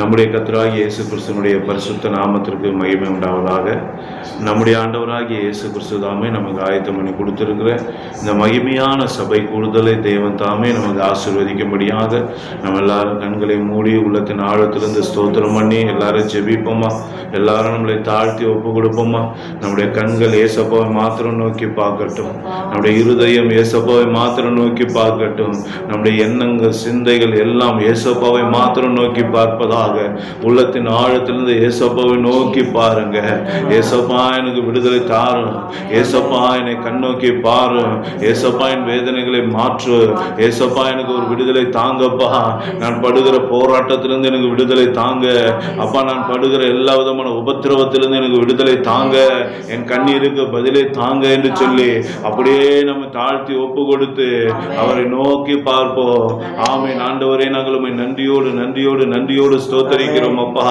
நம்முடைய கர்த்தராகிய இயேசு கிறிஸ்துவினுடைய பரிசுத்த நாமத்திற்கு மகிமை உண்டாவதாக. நம்முடைய ஆண்டவராகிய இயேசு கிறிஸ்து தாமே நமக்கு ஆயத்தம் பண்ணி கொடுத்திருக்கிற இந்த மகிமையான சபை கூடுதலை தேவன் தாமே நமக்கு ஆசீர்வதிக்கும்படியாக நம்ம எல்லாரும் கண்களை மூடி உள்ளத்தின் ஆழத்திலிருந்து ஸ்தோத்திரம் பண்ணி எல்லாரும் ஜெபிப்போமா. எல்லாரும் நம்மளை தாழ்த்தி ஒப்பு கொடுப்போமா. நம்முடைய கண்கள் ஏசப்பாவை மாத்திரம் நோக்கி பார்க்கட்டும். நம்முடைய இருதயம் ஏசப்பாவை மாத்திரம் நோக்கி பார்க்கட்டும். நம்முடைய எண்ணங்கள் சிந்தைகள் எல்லாம் ஏசப்பாவை மாத்திரம் நோக்கி பார்ப்பதாக உள்ளத்தின் ஆழத்திலிருந்து ஏசப்பாவை நோக்கி பாருங்க. ஏசப்பா எனக்கு விடுதலை தாரும். ஏசப்பா என்னை கண்ணோக்கி பாரு. ஏசப்பா என் வேதனைகளை மாற்று. ஏசப்பா எனக்கு ஒரு விடுதலை தாங்கப்பா. நான் படுகிற போராட்டத்திலிருந்து எனக்கு விடுதலை தாங்க அப்பா. நான் படுகிற எல்லா விதமான உபத்திரவத்திலிருந்து எனக்கு விடுதலை தாங்க. என் கண்ணீருக்கு பதிலை தாங்க என்று சொல்லி அப்படியே நம்ம தாழ்த்தி ஒப்பு கொடுத்து அவரை நோக்கி பார்ப்போம். ஆமென். ஆண்டவரே, நாங்கள் உம்மை நன்றியோடு நன்றியோடு நன்றியோடு ஸ்தோத்தரிக்கிறோம் அப்பா.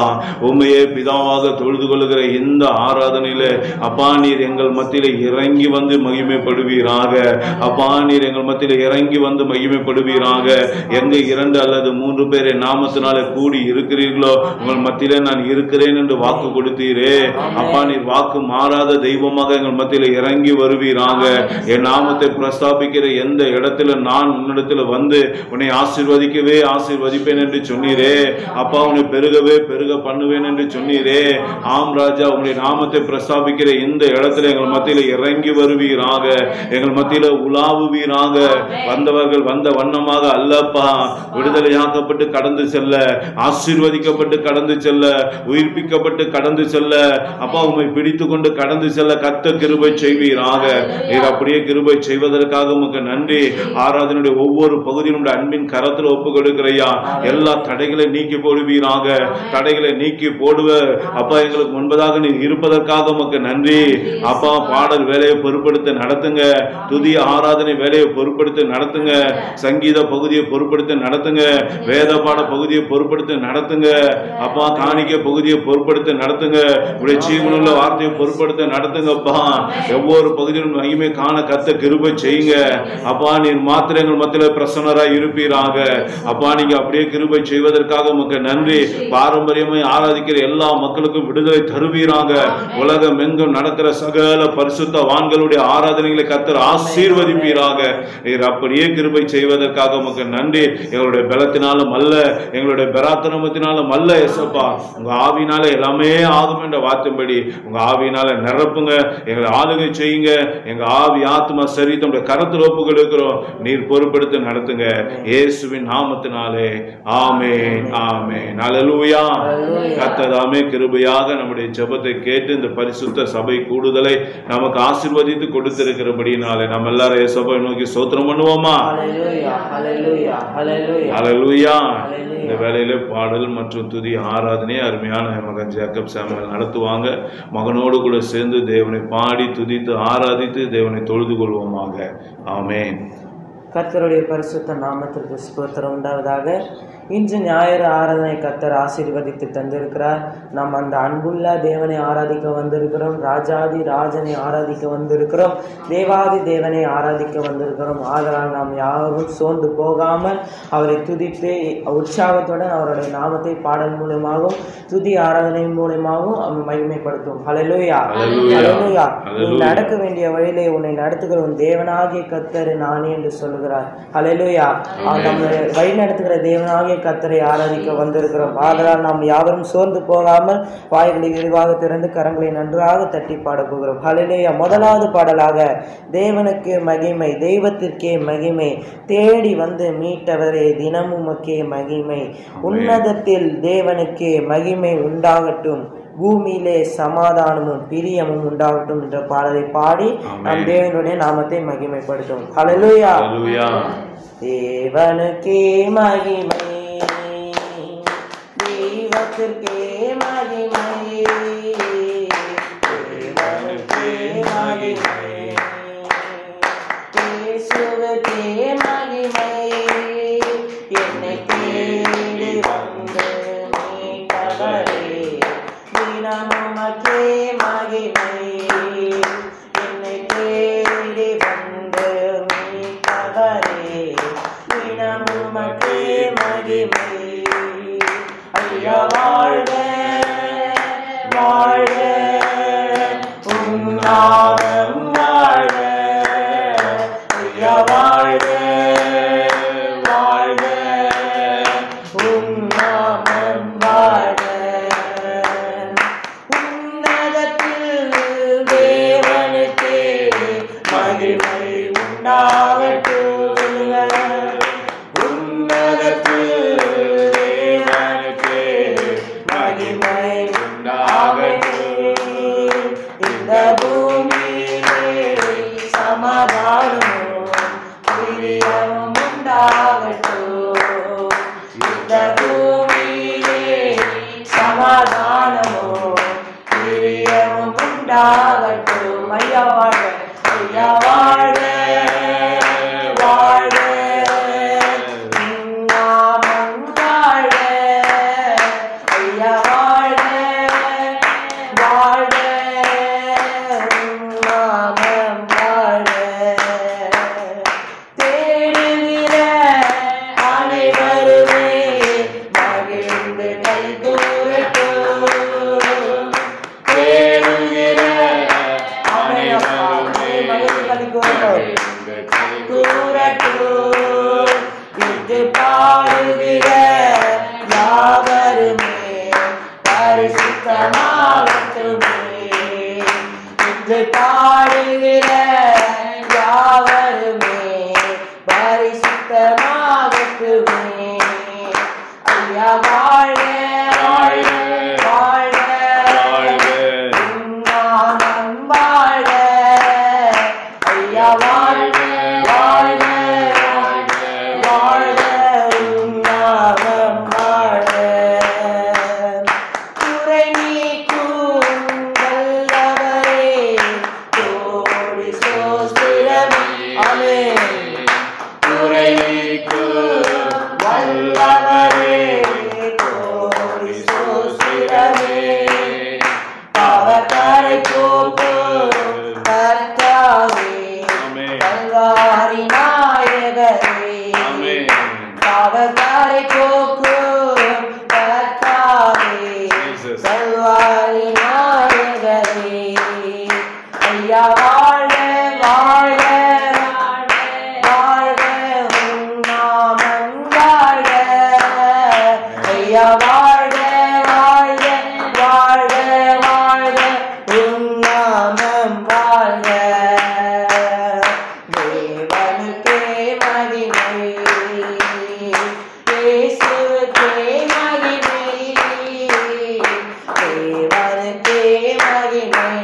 உம்மையே பிதாவாக தொழுது கொள்ளுகிற இந்த ஆராதனையில அப்பா நீர் எங்கள் மத்தியில இறங்கி வந்து மகிமைப்படுவீராக. அப்பா நீர் எங்கள் மத்தியில இறங்கி வந்து மகிமைப்படுவீராக. எங்க 2 அல்லது 3 பேர் என் நாமத்தினால கூடி இருக்கிறீர்களோ உங்கள் மத்தியில நான் இருக்கிறேன் என்று வாக்கு கொடுத்தீரே அப்பா. நீர் வாக்கு மாறாத தெய்வமாக எங்கள் மத்தியில இறங்கி வருவீராக. என் நாமத்தை பிரஸ்தாபிக்கிற எந்த இடத்துல நான் உன்னிடத்துல வந்து உன்னை ஆசீர்வதிக்கவே ஆசீர்வதிப்பேன் என்று சொன்னீரே அப்பா. உன்னை பெருகவே பெருக பண்ணுவேன் என்று சொன்னீரே. ஆம் ராஜா, உங்களுடைய நாமத்தை பிரஸ்தாபிக்கிற இந்த இடத்துல எங்கள் மத்தியில இறங்கி வருவீராக. எங்கள் மத்தியில உலாவுவீராக. வந்தவர்கள் வந்த வண்ணமாக அல்லப்பா, விடுதலையாக்கப்பட்டு கடந்து செல்ல, ஆசீர்வதிக்கப்பட்டு கடந்து செல்ல, உயிர்ப்பிக்கப்பட்டு கடந்து செல்ல அப்பா, உம்மை பிடித்து கொண்டு கடந்து செல்ல கர்த்தர் கிருபை செய்வீராக. நீர் அப்படியே கிருபை செய்வதற்காக உமக்கு நன்றி. ஆராதனுடைய ஒவ்வொரு பகுதியும் அன்பின் கரத்தில் ஒப்பு கொடுக்கிறையா. எல்லா தடைகளை நீக்கி போடுவீராக. தடைகளை நீக்கி போடுவ அப்பா. எங்களுக்கு முன்பதாக நீ இருப்பதற்காக உமக்கு நன்றி அப்பா. பாடல் வேலையை பொறுப்படுத்த நடத்துங்க. துதி ஆராதனை வேலையை பொறுப்படுத்த நடத்துங்க. சங்கீத பகுதியை பொறுப்படுத்த நடத்துங்க. வேத பாட பகுதியை பொறுப்படுத்த நடத்துங்க அப்பா. காணிக்கை பகுதியை பொறுப்படுத்த நடத்துங்க. உடைய ஜீவனுள்ள வார்த்தையை பொறுப்படுத்த நடத்துங்கப்பா. ஒவ்வொரு பகுதியிலும் மகிமை காண கர்த்தர் கிருபை செய்யுங்க அப்பா. நீர் மாத்திரம் எங்கள் மத்தியில் பிரசன்னராய் இருப்பீராக அப்பா. நீங்க அப்படியே கிருபை செய்வதற்காக உமக்கு நன்றி. பாரம்பரியமாய் ஆராதிக்கிற எல்லா மக்களுக்கும் விடுதலை தருவீராக. உலகம் எங்கும் நடக்கிற சகல பரிசுத்த வான்களுடைய ஆராதனைகளை கர்த்தர் ஆசீர்வதிப்பீராக. நீர் அப்படியே கிருபை செய்வதற்காக உமக்கு நன்றி. எங்களுடைய பலத்தினாலும் அல்ல, எங்களுடைய பராக்கிரமத்தினாலும் அல்ல ஏசப்பா. உங்க ஆவியினால எல்லாமே ஆகும் என்ற வார்த்தைப்படி உங்க ஆவியினால நிரப்புங்க. எங்களை ஆளுகை செய்யுங்க. எங்க ஆவி ஆத்மா சரி தம்முடைய கரத்தில் ஒப்பு கொடுக்கிறோம். நீர் பொறுப்படுத்த நடத்துங்க இயேசுவின் நாமத்தினாலே. ஆமென் ஆமென். அல்லேலூயா. கர்த்தர் தாமே கிருபையாக நம்முடைய ஜெபத்தை கேட்டு இந்த பரிசுத்த சபை கூடுதலை நமக்கு ஆசீர்வதித்து கொடுத்திருக்கிறபடினாலே நம்ம எல்லாரும் இயேசுவை நோக்கி ஸ்தோத்திரம் பண்ணுவோமா. அல்லேலூயா. இந்த வேளையில பாடல் மற்றும் துதி ஆராதனை அருமையான மகன் ஜேக்கப் சாமுவேல் நடத்துவாங்க. மகனோடு கூட சேர்ந்து தேவனை பாடி துதித்து ஆராதித்து தேவனை தொழுது கொள்வோமாக. ஆமென். கர்த்தருடைய பரிசுத்த நாமத்திற்கு ஸ்தோத்திரம் உண்டாவதாக. இன்று ஞாயிறு ஆராதனை கர்த்தர் ஆசீர்வதித்து தந்திருக்கிறார். நாம் அந்த அன்புள்ள தேவனை ஆராதிக்க வந்திருக்கிறோம். ராஜாதி ராஜனை ஆராதிக்க வந்திருக்கிறோம். தேவாதி தேவனை ஆராதிக்க வந்திருக்கிறோம். ஆதலால் நாம் யாரும் சோர்ந்து போகாமல் அவரை துதித்து உற்சாகத்துடன் அவருடைய நாமத்தை பாடல் மூலமாகவும் துதி ஆராதனை மூலமாகவும் மகிமைப்படுத்தும். ஹல்லேலூயா. ஹல்லேலூயா. நீ நடக்க வேண்டிய வழியிலே உன்னை நடத்துகிற உன் தேவனாகிய கர்த்தர் நானே என்று சொல்லுகிறார். ஹல்லேலூயா. நம்மை வழி நடத்துகிற தேவனாகிய கர்த்தரை ஆராதிக்க வந்திருக்கிறோம். ஆதலால் நாம் யாவரும் சோர்ந்து போகாமல் வாய்களை விரிவாக திறந்து கரங்களை நன்றாக தட்டி பாட போகிறோம். ஹல்லேலூயா. முதலாவது பாடலாக தேவனுக்கு மகிமை, தெய்வத்திற்கே மகிமை, தேடி வந்து மீட்டவரே தினமும் மக்கே மகிமை, உன்னதத்தில் தேவனுக்கே மகிமை உண்டாகட்டும், பூமியிலே சமாதானமும் பிரியமும் உண்டாகட்டும் என்ற பாடலை பாடி நம் தேவனுடைய நாமத்தை மகிமைப்படுத்தும். ஹல்லேலூயா. தேவனுக்கே மகிமை, தெய்வத்திற்கே மகிமை, தேவனுக்கே மகிமை, இயேசுவுக்கே மகிமை, என்னை தேடி வந்து மீட்டவரே தினமுமக்கே மகிமை, என்னை தேடி வந்து மீட்டவரே தினமுமக்கே மகிமை. ஐயா வாழ்க வாழ்க உம் நாமம் வாழ்க, ஐயா வாழ்க வாழ்க உம் நாமம் வாழ்க. உன்னதத்தில் தேவனுக்கே மகிமை உண்டாகட்டும், உன்னதத்தில் தேவனுக்கே மகிமை உண்டாகட்டும். இந்த பூமியிலே சமாதானமும் பிரியமும் உண்டாகட்டும், இந்த பூமியிலே சமாதானமும் பிரியமும் உண்டாகட்டும். ஐயா வாழ்க, ஐயா வாழ்க வாழ்க உம் நாமம் வாழ்க, ஐயா வாழ்க வாழ்க உம் நாமம் வாழ்க. தேடுகிற அனைவருமே மகிழ்ந்து கைகூரட்டும், தேடுகிற அனைவருமே மகிழ்ந்து கைகூரட்டும், இது பாடுகிற யாவருமே பரிசுத்தமாகட்டுமே, இது பாடுகிற யாவருமே பரிசுத்தமாகட்டுமே. ஐயா வாழ்க வாழ்க உம் நாமம் வாழ்க, ஐயா வாழ்க வாழ்க வாழ்க உம் நாமம் வாழ்க. குறை நீக்கும் வல்லவரே கோடி ஸ்தோத்திரம். ஆமென். குறை நீக்கும் வல்லவரே கோடி ஸ்தோத்திரமே, பாவக்கரை போக்கும் கர்த்தாவே கல்வாரி நாயகரே, பாவக்கரை போக்கும் கர்த்தாவே கல்வாரி நாயகரே. ஐயா வாழ்க வாழ்க வாழ்க உம் நாமம் வாழ்க, ஐயா வாழ்க வாழ்க வாழ்க வாழ்க உம் நாமம் வாழ்க. தேவனுக்கே மகிமை, இயேசுவுக்கே மகிமை, தேவனுக்கே மகிமை,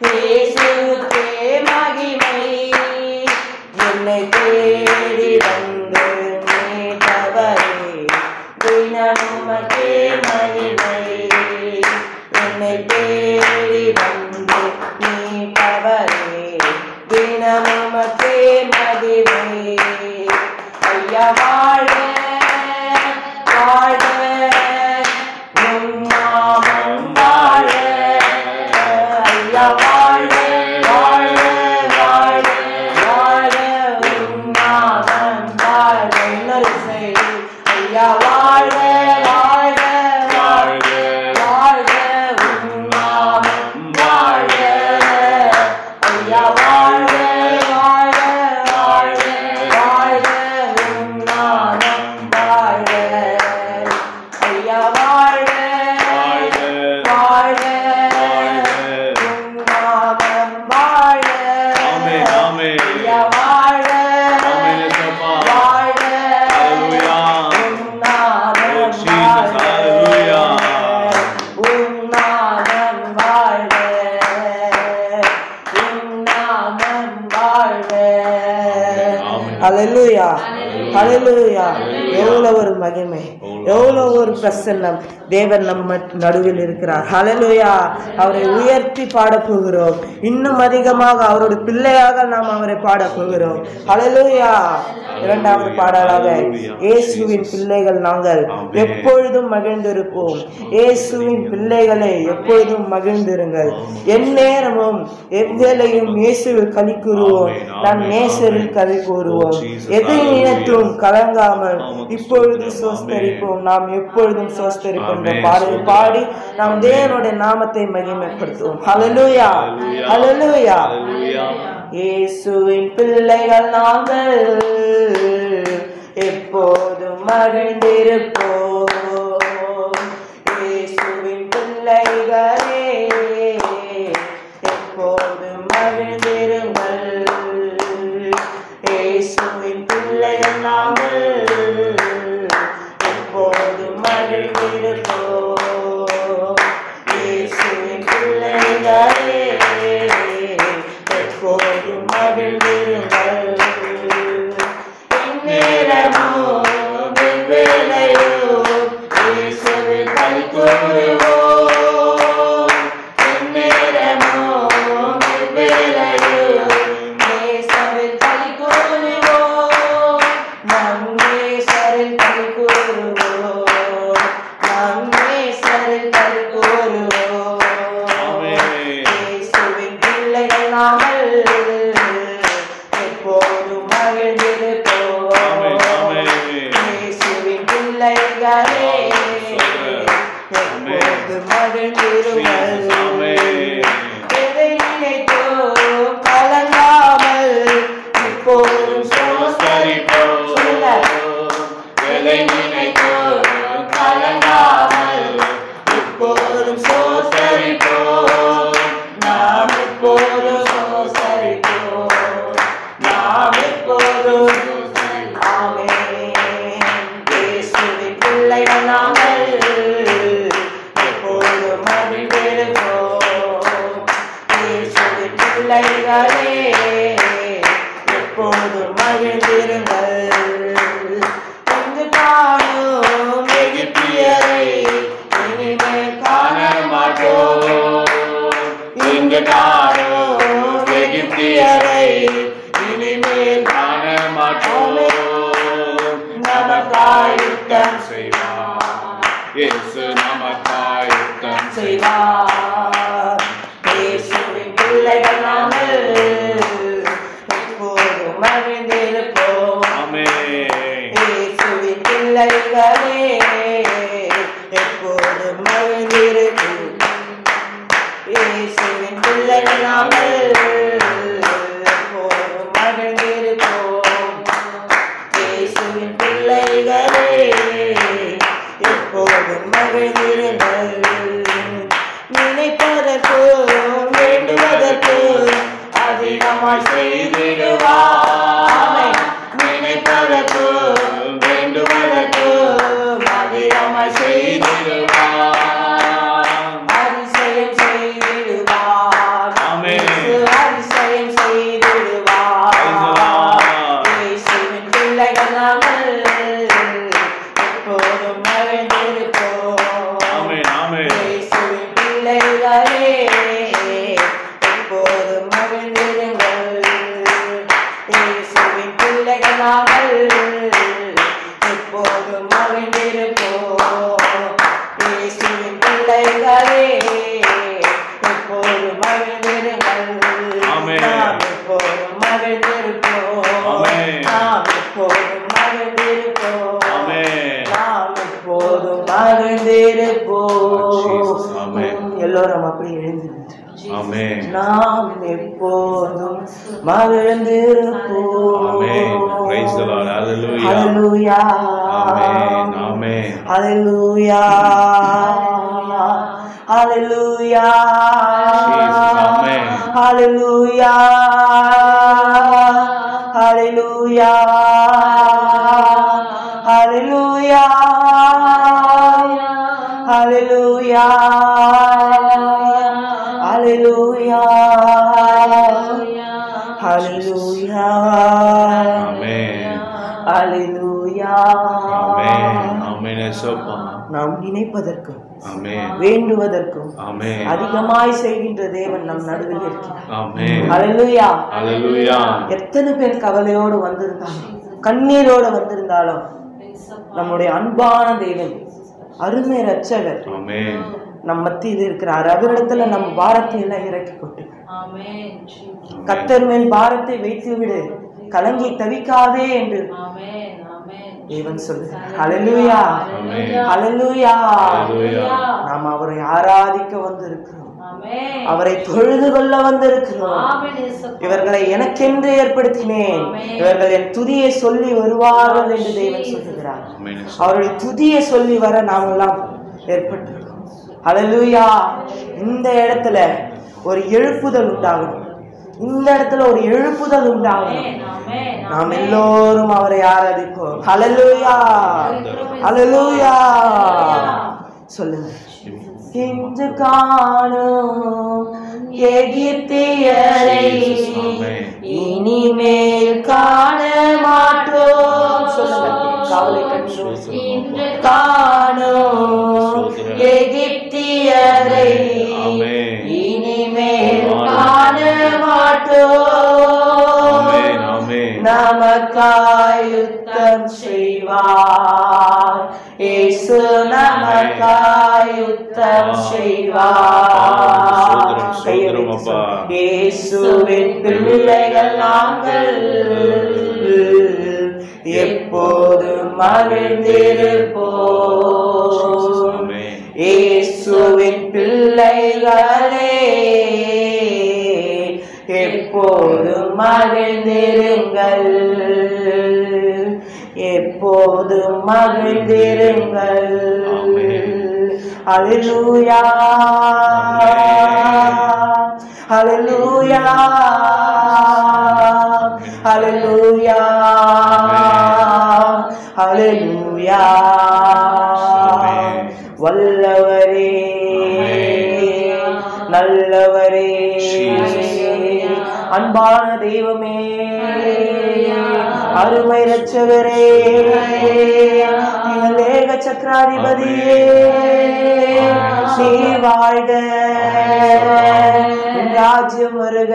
இயேசுவுக்கே மகிமை, என்னை தேடி வந்து மீட்டவரே தினமுமக்கே மகிமை, என்னை தேடி வந்து மீட்டவரே தினமுமக்கே மகிமை. ஐயா வாழ்க வாழ்க உம் நாமம் வாழ்க, ஐயா வாழ்க வாழ்க வாழ்க வாழ்க உம் நாமம் வாழ்க. இன்னொரு செய்தி, ஐயா வாழ்க வாழ்க வாழ்க வாழ்க உம் நாமம் வாழ்க, ஐயா வாழ்க வாழ்க வாழ்க வாழ்க உம் நாமம் ஹல்லேலூயா, ஹல்லேலூயா. எவ்வளவு ஒரு மகிமை, எவ்வளவு ஒரு பிரசன்னம். தேவன் நம்ம நடுவில் இருக்கிறார். ஹல்லேலூயா. அவரை உயர்த்தி பாட போகிறோம். இன்னும் அதிகமாக அவருடைய பிள்ளையாக நாம் அவரை பாட போகிறோம். ஹல்லேலூயா. இரண்டாவது பாடலாக இயேசுவின் பிள்ளைகள் நாங்கள் எப்பொழுதும் மகிழ்ந்திருப்போம். இயேசுவின் பிள்ளைகளை எப்பொழுதும் மகிழ்ந்திருங்கள். எந்நேரமும் எவ்வேளையும் இயேசுவில் களி கூறுவோம். நாம் நேசரில் களி கூறுவோம். எதை நினைத்தும் கலங்காமல் இப்பொழுது சோஸ்தரிப்போம். நாம் எப்பொழுதும் சோஸ்தரிப்போம் என்ற பாடலை பாடி நாம் தேவனுடைய நாமத்தை மகிமைப்படுத்துவோம். ஹல்லேலூயா, ஹல்லேலூயா. இயேசுவின் பிள்ளைகள் நாங்கள் எப்போதும் மகிழ்ந்திருப்போம். இயேசுவின் பிள்ளைகளே எப்போதும் மகிழ்ந்திருங்கள். இயேசுவின் பிள்ளைகள் நாங்கள் எப்போதும் மகிழ்ந்திருப்போம். இயேசுவின் பிள்ளைகளே எப்போதும் மகிழ்ந்திருங்கள். எந்நேரமும் எவ்வேளையும் இயேசுவில் களி கூறுவோம். எந்நேரமும் எவ்வேளையும் இயேசுவில் களி கூறுவோம். நம் நேசரில் களி கூறுவோம். நம் நேசரில் களி கூறுவோம். இயேசுவின் பிள்ளைகள் நாங்கள் எப்போதும் மகிழ்ந்திருப்போம். இயேசுவின் பிள்ளைகளே எப்போதும் மகிழ்ந்திருங்கள். எதை நினைத்தோம் கலங்காமல் இப்போதும் சோஸ்தரிப்போம். எதை நினைத்தோம் கலங்காமல் இப்போதும் சோஸ்தரிப்போம். நாம் எப்போதும் சோஸ்தரிப்போம். நாம் எப்போதும் ஆமென். இயேசுவின் பிள்ளைகள் நாங்கள் எப்போதும் மகிழ்ந்திருப்போம். இயேசுவின் பிள்ளைகளே எப்போதும் மகிழ்ந்திருங்கள். இங்கு காணும் எகிப்தியரை இனிமேல் காண மாட்டோம். இங்கு காணும் எகிப்தியரை இனிமேல் காண மாட்டோம். நமக்காய் யுத்தம் செய்வார். இயேசு நமக்காய் யுத்தம் செய்வார். இயேசுவின் பிள்ளைகள் நாங்கள் எப்போதும் மகிழ்ந்திருப்போம். இயேசுவின் பிள்ளைகளே எப்போதும் மகிழ்ந்திருப்போம். இயேசுவின் பிள்ளைகள் நாங்கள் எப்போதும் மகிழ்ந்திருப்போம். இயேசுவின் பிள்ளைகளே எப்போதும் மகிழ்ந்திருங்கள். நினைப்பதற்கும் வேண்டுவதற்கும் அதிகமாய் செய்திடுவார். நினைப்பதற்கும் வேண்டுவதற்கும் அதிகமாய் செய்திடுவார். அதிசயம் செய்திடுவார். அதிசயம் செய்திடுவார். இயேசுவின் பிள்ளைகள் நாங்கள் எப்போதும் மகிழ்ந்திருப்போம். இயேசுவின் பிள்ளைகளே எப்போதும் மகிழ்ந்திருங்கள். இயேசுவின் பிள்ளைகள் நாங்கள் எப்போதும் மகிழ்ந்திருப்போம். இயேசுவின் பிள்ளைகளே எப்போதும் மகிழ்ந்திருங்கள். நாம் எப்போதும் மகிழ்ந்திருப்போம். நாம் எப்போதும் மகிழ்ந்திருப்போம். நாம் எப்போதும் மகிழ்ந்திருப்போம். எல்லோரும் அப்படி எழுந்து நாம் எப்போதும் மகிழ்ந்திருப்போம். ஹல்லேலூயா, ஹல்லேலூயா, ஹல்லேலூயா, ஹல்லேலூயா, ஹல்லேலூயா, ஹல்லேலூயா, ஹல்லேலூயா, ஹல்லேலூயா, ஹல்லேலூயா. ஆமென். ஏசப்பா. நாம் நினைப்பதற்கும் ஆமென். வேண்டுவதற்கும் ஆமென். அதிகமாய் செய்கின்ற தேவன் நம் நடுவில் இருக்கிறார். ஆமென். ஹல்லேலூயா. ஹல்லேலூயா. எத்தனை பேர் கவலையோடு வந்திருந்தாலும் கண்ணீரோடு வந்திருந்தாலும் நம்முடைய அன்பான தேவன் அருமை ரட்சகர் ஆமென். நம் மத்தியில் இருக்கிறார். அவரிடத்துல நம்ம பாரத்தை எல்லாம் இறக்கி கொண்டு கர்த்தர் மேல் பாரத்தை வைத்து விடு, கலங்கி தவிக்காதே என்று தேவன் சொல்லுகிறார். ஹல்லேலூயா. ஹல்லேலூயா. நாம் அவரை ஆராதிக்க வந்திருக்கிறோம், அவரை தொழுது கொள்ள வந்திருக்கிறோம். இவர்களை எனக்கென்று ஏற்படுத்தினேன், இவர்கள் என் துதியை சொல்லி வருவார்கள் என்று தேவன் சொல்லுகிறார். அவருடைய துதியை சொல்லி வர நாம் எல்லாம் ஏற்பட்டிருக்கிறோம். ஹல்லேலூயா. இந்த இடத்துல ஒரு எழுப்புதல் உண்டாகும், இந்த இடத்துல ஒரு எழுப்புதல் உண்டாகும். நாம் எல்லோரும் அவரை ஆராதிப்போம். ஹல்லேலூயா. ஹல்லேலூயா. சொல்லுங்க. இன்று காணும் எகிப்தியரை இனிமேல் காண மாட்டோம். சொல்லுங்க. கவலை காணும் எகிப்தியரை இனிமேல் காண மாட்டோம். நமக்காய் யுத்தம் செய்வார் இயேசு, நமக்காய் யுத்தம் செய்வார். இயேசுவின் பிள்ளைகள் நாங்கள் எப்போதும் மகிழ்ந்திருப்போம். இயேசுவின் பிள்ளைகளே எப்போதும் மகிழ்ந்திருங்கள், எப்போதும் மகிழ்ந்திருங்கள். ஹல்லேலூயா. ஹல்லேலூயா. ஹல்லேலூயா. ஹல்லேலூயா. வல்லவரே, நல்லவரே, அன்பான தெய்வமே, அருமை ரட்சகரே, ஏக சக்கராதிபதியே, நீர் வாழ்க, ராஜ்யம் வருக,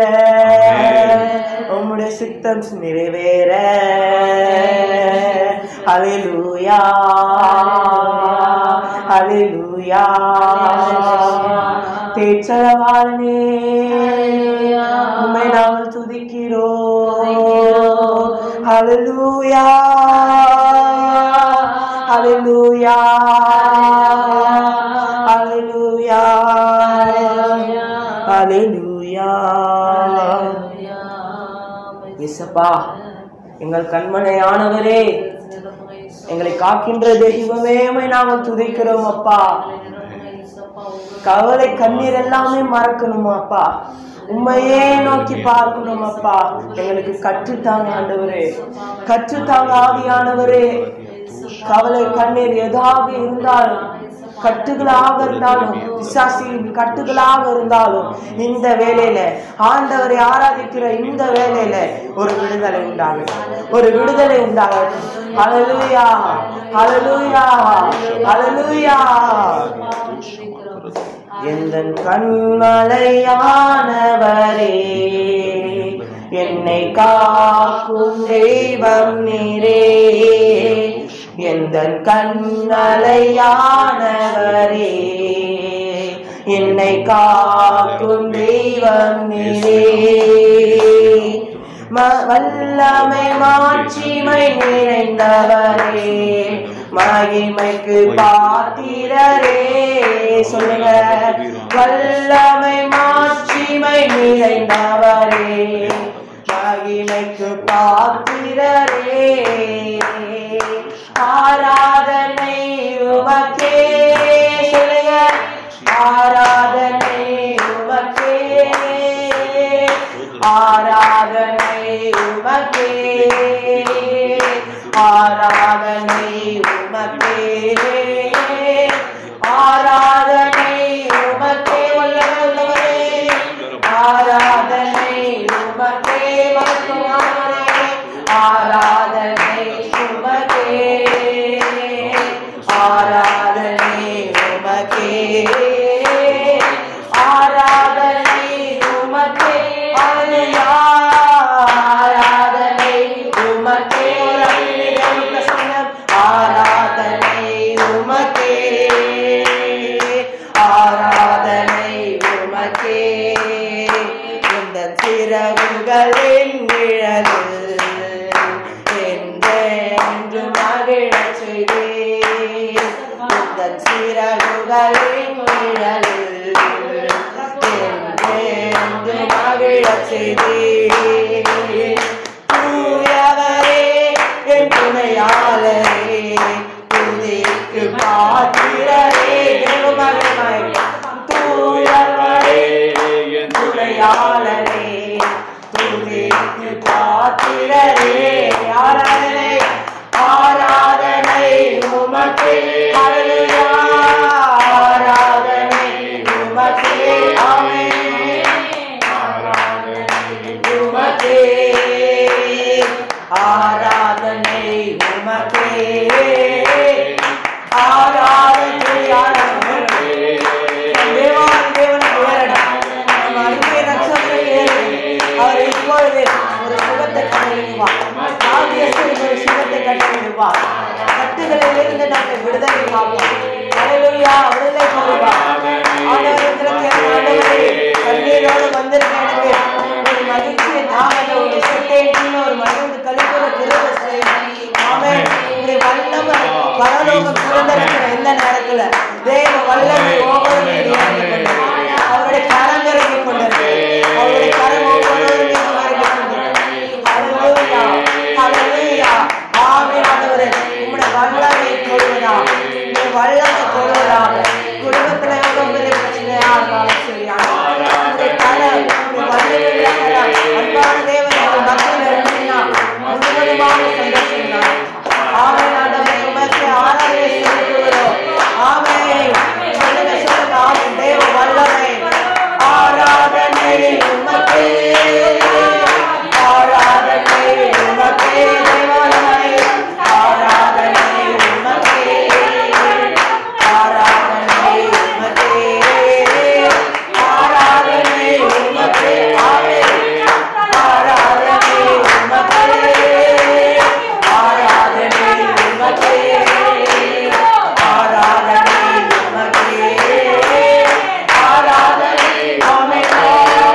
உம்முடைய சித்தம் நிறைவேற. ஹல்லேலூயா. ஹல்லேலூயா. பேச்சளவாளனே, உம்மை நாங்கள் துதிக்கிறோம். ஹல்லேலூயா. ஹல்லேலூயா. ஹல்லேலூயா. ஹல்லேலூயா. இயேசுப்பா, எங்கள் கண்மனையானவரே, எங்களை காக்கின்ற தெய்வமே, உம்மை நாங்கள் துதிக்கிறோம் அப்பா. கவலை கண்ணீர் எல்லாமே மறக்கணும் அப்பா, உண்மையே நோக்கி பார்க்கணும் அப்பா. எங்களுக்கு கற்றுத்தாங்க ஆண்டவரே, கற்றுத்தாங்க ஆவியானவரே. கவலை கண்ணீர் ஏதாவது இருந்தாலும், கட்டுகளாக இருந்தாலும், பிசாசின் கட்டுகளாக இருந்தாலும், இந்த வேளையில ஆண்டவரை ஆராதிக்கிற இந்த வேளையில ஒரு விடுதலை உண்டாகட்டும், ஒரு விடுதலை உண்டாகட்டும். ஹல்லேலூயா. ஹல்லேலூயா. ஹல்லேலூயா. எந்தன் கண்மலையானவரே, என்னை காக்கும் தெய்வம் நீரே. எந்தன் கண்மலையானவரே, என்னை காக்கும் தெய்வம் நீரே. வல்லமை மாட்சிமை நிறைந்தவரே, மகிமைக்கு பாத்திரரே. சொல்லுங்க. வல்லமை மாட்சிமை நிறைந்தவரே, மகிமைக்கு பாத்திரரே. ஆராதனை உமக்கே. சொல்லுங்க. ஆராதனை உமக்கே, ஆராதனை உமக்கே, ஆராதனை உமக்கே, ஆராதனை உமக்கே. வல்லவரே, ஆராதனை உமக்கே. ஆராதனை உமக்கே, ஆராதனை ஆளுகையாளரே துதிக்கு பாத்திரரே ஆராதனை ஆராதனை உமக்கே ஹல்லேலூயா ஆராதனை உமக்கே ஆமென் ஆராதனை உமக்கே ஆராதனை உமக்கே ஆராதனை ஆராதனை தேவாதி தேவனுக்கு ஏறடா நம்ம அன்பே நட்சத்திரமே அவர் இப்பொழுது ஒரு சுகத்தை கட்டளையிடுவார் ஆதியத்தில் ஒரு சுகத்தை கட்டளையிடுவார் கட்டுகளில் இருந்து நம்மை விடுதலை பார்ப்போம் ஹல்லேலூயா விடுதலை பண்ணுவார் ஆண்டவரிடத்தில் ஆண்டவரே கண்ணீரோடு வந்திருக்க எனக்கு ஒரு மகிழ்ச்சியை தாங்க ஒரு செட்டேன்னு ஒரு மகிழ்ந்து கழிப்புற கிருபை செய்யும் ஆமென் உங்களுடைய வல்லமை பரலோகம் திறந்திருக்கிற இந்த நேரத்துல தேவ வல்லமை ஒவ்வொரு அவருடைய கரம் இறங்கி கொண்டிருக்கு அவருடைய கரம் ஒவ்வொரு இறங்கி கொண்டிருக்கு ஹல்லேலூயா ஹல்லேலூயா ஆமென் ஆண்டவரே உம்முடைய வல்லமை கொள்வதா உம்முடைய வல்லமை கொள்வதாக குடும்பத்துல எவ்வளவு பெரிய பிரச்சனையா இருந்தாலும் சரியா உம்முடைய கரம் உம்முடைய வல்லமை கரம் அன்பான தேவன் எங்கள் மக்கள் இருந்தீங்கன்னா முழுவதுமாக சந்தோஷம் தான் ஆமென் ஆண்டவரே உமக்கு ஆராதனை செலுத்துகிறோம் ஆமென் சொல்லுங்க சொல்லுங்க ஆமென் தேவ வல்லமை ஆராதனை உமக்கே ஆராதனை உமக்கே தேவ வல்லமை ஆராதனை உமக்கே ஆராதனை உமக்கே ஆராதனை உமக்கே ஆமென் ஆராதனை உமக்கே ஆராதனை உமக்கே ஆராதனை உமக்கே ஆராதனை ஆமென் ஆராதனை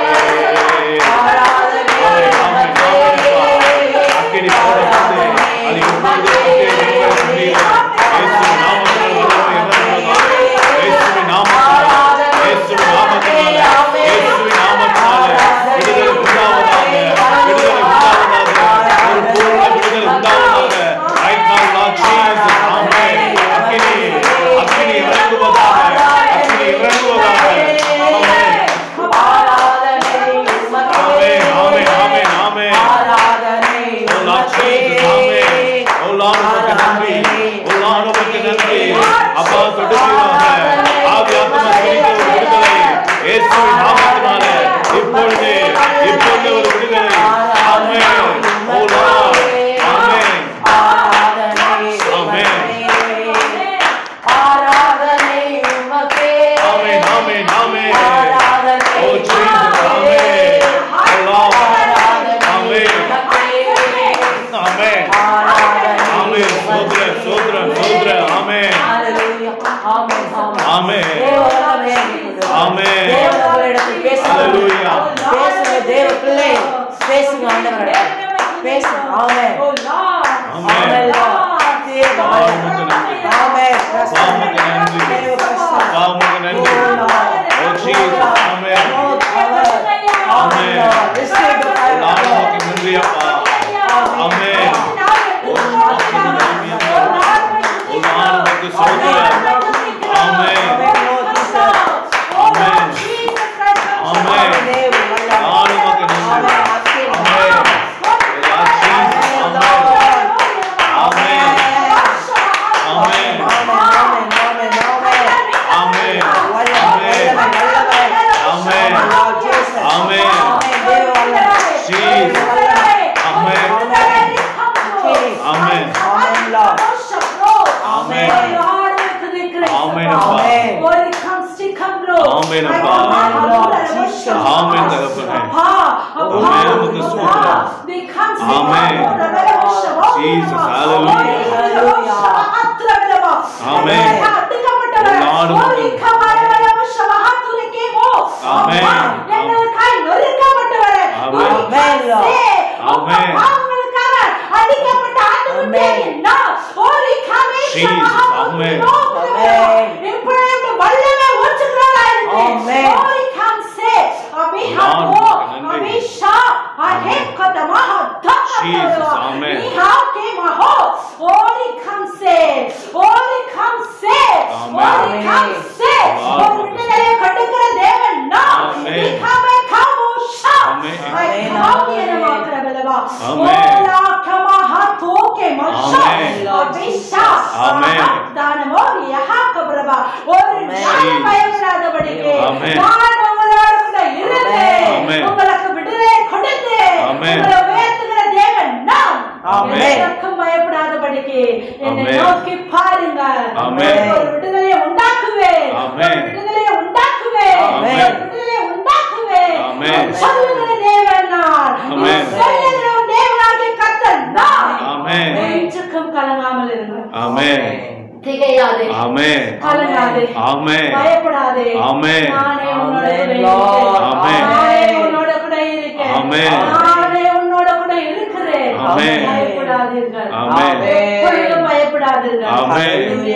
Come பயப்படாதபடிக்கு நான் உங்களோடு கூட இருந்து உங்களுக்கு விடுதலை கொடுத்து உங்களை உயர்த்துகிற தேவன் நான். பயப்படாதபடிக்கு என்னை நோக்கி பாருங்க. ஒரு விடுதலையை உண்டாக்குவேன், விடுதலையை உண்டாக்குவேன், விடுதலையை உண்டாக்குவேன். சொல்லுகிற தேவன் நான், சொல்லுகிற தேவனாகிய கர்த்தர் நான். நெஞ்சுக்கும் கலங்காமல் இருங்க. திகையாதே, கலங்காதே, பயப்படாதே. நானே உன்னோட கூட இருக்கேன். நானே உன்னோட கூட இருக்கிறேன். பயப்படாதீர்கள், பயப்படாதீர்கள்.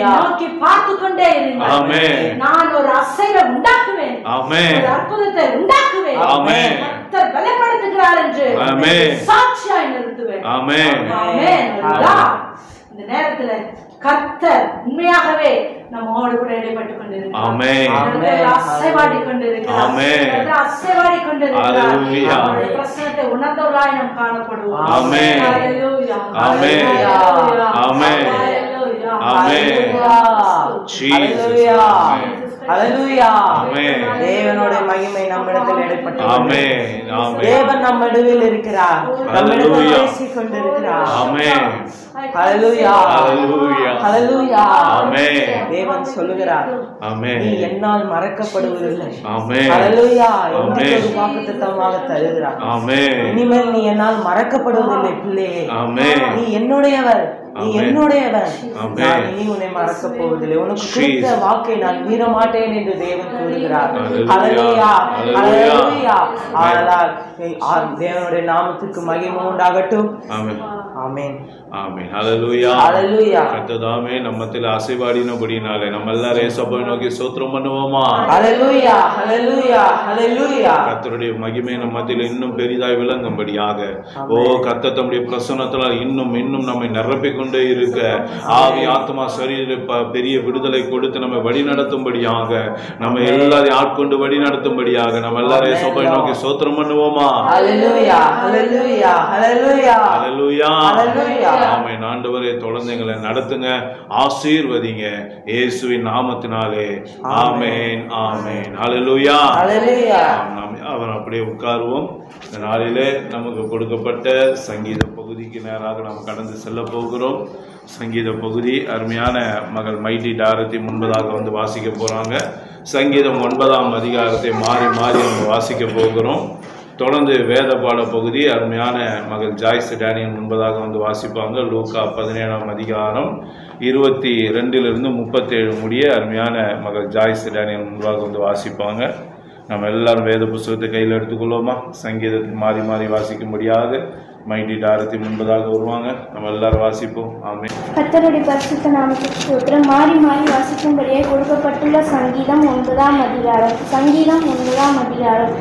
நோக்கி பார்த்து கொண்டே இருங்கள். நான் ஒரு அசைவை உண்டாக்குவேன், ஒரு அற்புதத்தை உண்டாக்குவேன். கர்த்தர் பலப்படுத்துகிறார் என்று சாட்சியாய் நிறுத்துவேன். இந்த நேரத்துல கர்த்தர் உண்மையாகவே நம்மோடு கூட இடைப்பட்டு கொண்டிருக்கிறார். அசைவாடி கொண்டிருக்கிறார். அசைவாடி கொண்டிருக்கிறார். பிரசனத்தை உணர்ந்தவராய் நாம் காணப்படுவோம். ஹல்லேலூயா, ஹல்லேலூயா, ஹல்லேலூயா. தேவனுடைய மகிமை நம்மிடத்தில் இடைப்பட்டது. தேவன் நம் நடுவில் இருக்கிறார், நம்மிடத்தில் பேசிக் கொண்டிருக்கிறார். ஹல்லேலூயா, ஹல்லேலூயா. தேவன் சொல்லுகிறார், நீ என்னால் மறக்கப்படுவதில்லை. ஹல்லேலூயா. எனக்கு ஒரு வாக்குத்தத்தமாக தருகிறார். இனிமேல் நீ என்னால் மறக்கப்படுவதில்லை பிள்ளையே. நீ என்னுடையவர், நீ என்னுடையவர். நான் இனி உன்னை மறக்கப் போவதில்லை. உனக்கு கொடுத்த வாக்கை நான் மீற மாட்டேன் என்று தேவன் கூறுகிறார். ஹல்லேலூயா, ஹல்லேலூயா. ஆனால் தேவனுடைய நாமத்துக்கு மகிமை உண்டாகட்டும். ஆமென், ஆமென். ஹல்லேலூயா, ஹல்லேலூயா. கர்த்ததாமே நம்மத்தில் ஆசீர்வாடினபடினாலே நம்ம எல்லாரும் சபை நோக்கி ஸ்தோத்திரம் பண்ணுவோமா? ஹல்லேலூயா, ஹல்லேலூயா, ஹல்லேலூயா. கர்த்தருடைய மகிமை நம்மத்தில் இன்னும் பெரிதாய் விளங்கும்படியாக ஓ கர்த்தர் தம்முடைய பிரசன்னத்தால் இன்னும் இன்னும் நம்மை நிரப்பிக் கொண்டே இருக்க ஆவி ஆத்மா சரீர பெரிய விடுதலை கொடுத்து நம்மை வழி நடத்தும்படியாக நம்ம எல்லாரையும் ஆட்கொண்டு வழி நடத்தும்படியாக நம்ம எல்லாரையும் சபை நோக்கி ஸ்தோத்திரம் பண்ணுவோமா? ஹல்லேலூயா, ஹல்லேலூயா, ஹல்லேலூயா, ஹல்லேலூயா, ஹல்லேலூயா. ஆமென். ஆண்டவரே தொடர்ந்து எங்களை நடத்துங்க, ஆசீர்வதிங்க இயேசுவின் நாமத்தினாலே. ஆமென், ஆமென். ஹல்லேலூயா, ஹல்லேலூயா. அவர் அப்படியே உட்காருவோம். இந்த நாளிலே நமக்கு கொடுக்கப்பட்ட சங்கீத பகுதிக்கு நேராக நாம் கடந்து செல்ல போகிறோம். சங்கீத பகுதி அருமையான மகள் மைட்டி டாரத்தி முன்பதாக வந்து வாசிக்க போறாங்க. சங்கீதம் 9ஆம் அதிகாரத்தை மாறி மாறி நம்ம வாசிக்க போகிறோம். தொடர்ந்து வேத பாட பகுதி அருமையான மகள் ஜாய்ஸ் டேனியல் முன்பதாக வந்து வாசிப்பாங்க. லூக்கா 17ஆம் அதிகாரம் 22 37 முடிய அருமையான மகள் ஜாய்ஸ் டேனியல் முன்பாக வந்து வாசிப்பாங்க. நம்ம எல்லாரும் வேத புத்தகத்தை கையில் எடுத்துக்கொள்வோமா? சங்கீதத்தை மாறி மாறி வாசிக்கும்படியாக மைட்டி டாரத்தி முன்பதாக வருவாங்க. நம்ம எல்லாரும் வாசிப்போம். ஆமென். கர்த்தருடைய பரிசுத்த நாமத்துக்கு ஸ்தோத்திரம். மாறி மாறி வாசிக்கும்படியே கொடுக்கப்பட்டுள்ள சங்கீதம் 9ஆம் அதிகாரம். சங்கீதம் 9ஆம் அதிகாரம்.